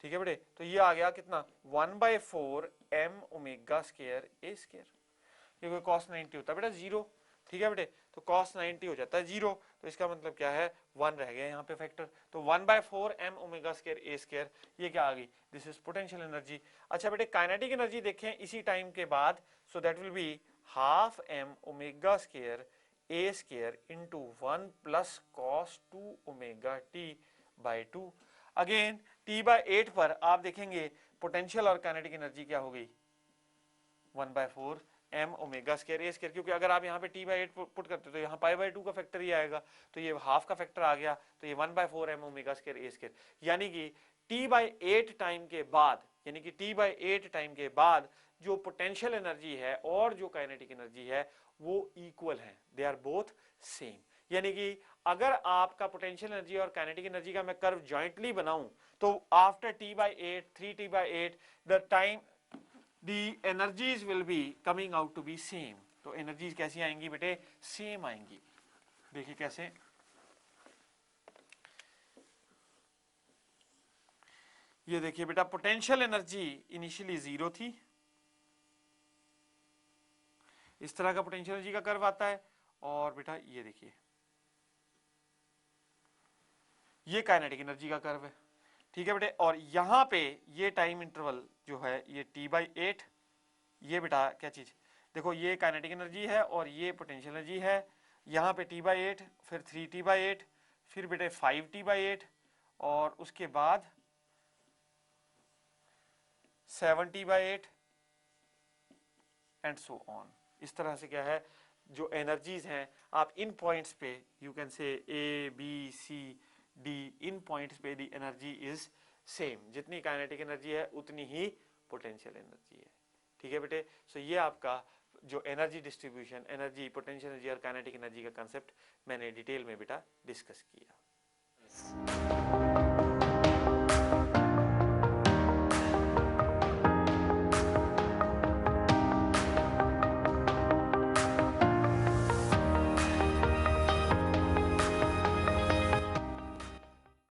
ठीक है बेटे, तो ये आ गया कितना 1/4 m ओमेगा स्क्वायर ए स्क्वायर, ये कोई कॉस 90 होता है बेटा 0। ठीक है बेटे, तो कॉस 90 हो जाता है 0, तो इसका मतलब क्या है 1 रह गया यहाँ पे फैक्टर, तो 1/4 m ओमेगा स्क्वायर ए स्क्वायर, ये क्या आ गई, दिस इज पोटेंशियल एनर्जी। अच्छा बेटे काइनेटिक एनर्जी देखें इसी टाइम के बाद, so that will be half m omega square A square into 1 plus cos 2 omega t by 2। Again t by 8 पर आप देखेंगे पोटेंशियल और काइनेटिक एनर्जी क्या हो गई 1/4 m ओमेगा स्क्वायर ए स्क्वायर, क्योंकि अगर आप यहाँ पे t बाई 8 पुट करते हो तो यहाँ पाई बाई 2 का फैक्टर ही आएगा, तो ये हाफ का फैक्टर आ गया, तो ये 1/4 m ओमेगा स्क्वायर ए स्क्वायर, यानी कि t बाई 8 टाइम के बाद, यानी कि t बाई 8 टाइम के बाद जो पोटेंशियल एनर्जी है और जो काइनेटिक एनर्जी है वो इक्वल है, दे आर बोथ सेम। यानी कि अगर आपका पोटेंशियल एनर्जी और काइनेटिक एनर्जी का मैं कर्व जॉइंटली बनाऊं तो after t by 8 3t by 8 the time the energies will be coming out to be same। तो एनर्जीज कैसी आएंगी बेटे, सेम आएंगी। देखिए कैसे, ये देखिए बेटा पोटेंशियल एनर्जी इनिशियली 0 थी, इस तरह का पोटेंशियल एनर्जी का कर्व आता है, और बेटा ये देखिए ये काइनेटिक एनर्जी का कर्व है। ठीक है बेटे, और यहां पे ये टाइम इंटरवल जो है ये t बाई 8, ये बेटा क्या चीज देखो ये काइनेटिक एनर्जी है और ये पोटेंशियल एनर्जी है, यहाँ पे t बाई 8 फिर 3t बाई 8 फिर बेटे 5t बाई 8 और उसके बाद 7t by 8 and so on. इस तरह से क्या है जो एनर्जीज हैं आप इन पॉइंट्स पे you can say A B C D, इन पॉइंट्स पे दी एनर्जी इज सेम, जितनी काइनेटिक एनर्जी है उतनी ही पोटेंशियल एनर्जी है। ठीक है बेटे, सो ये आपका जो energy distribution, energy potential energy और काइनेटिक एनर्जी का कंसेप्ट मैंने डिटेल में बेटा डिस्कस किया।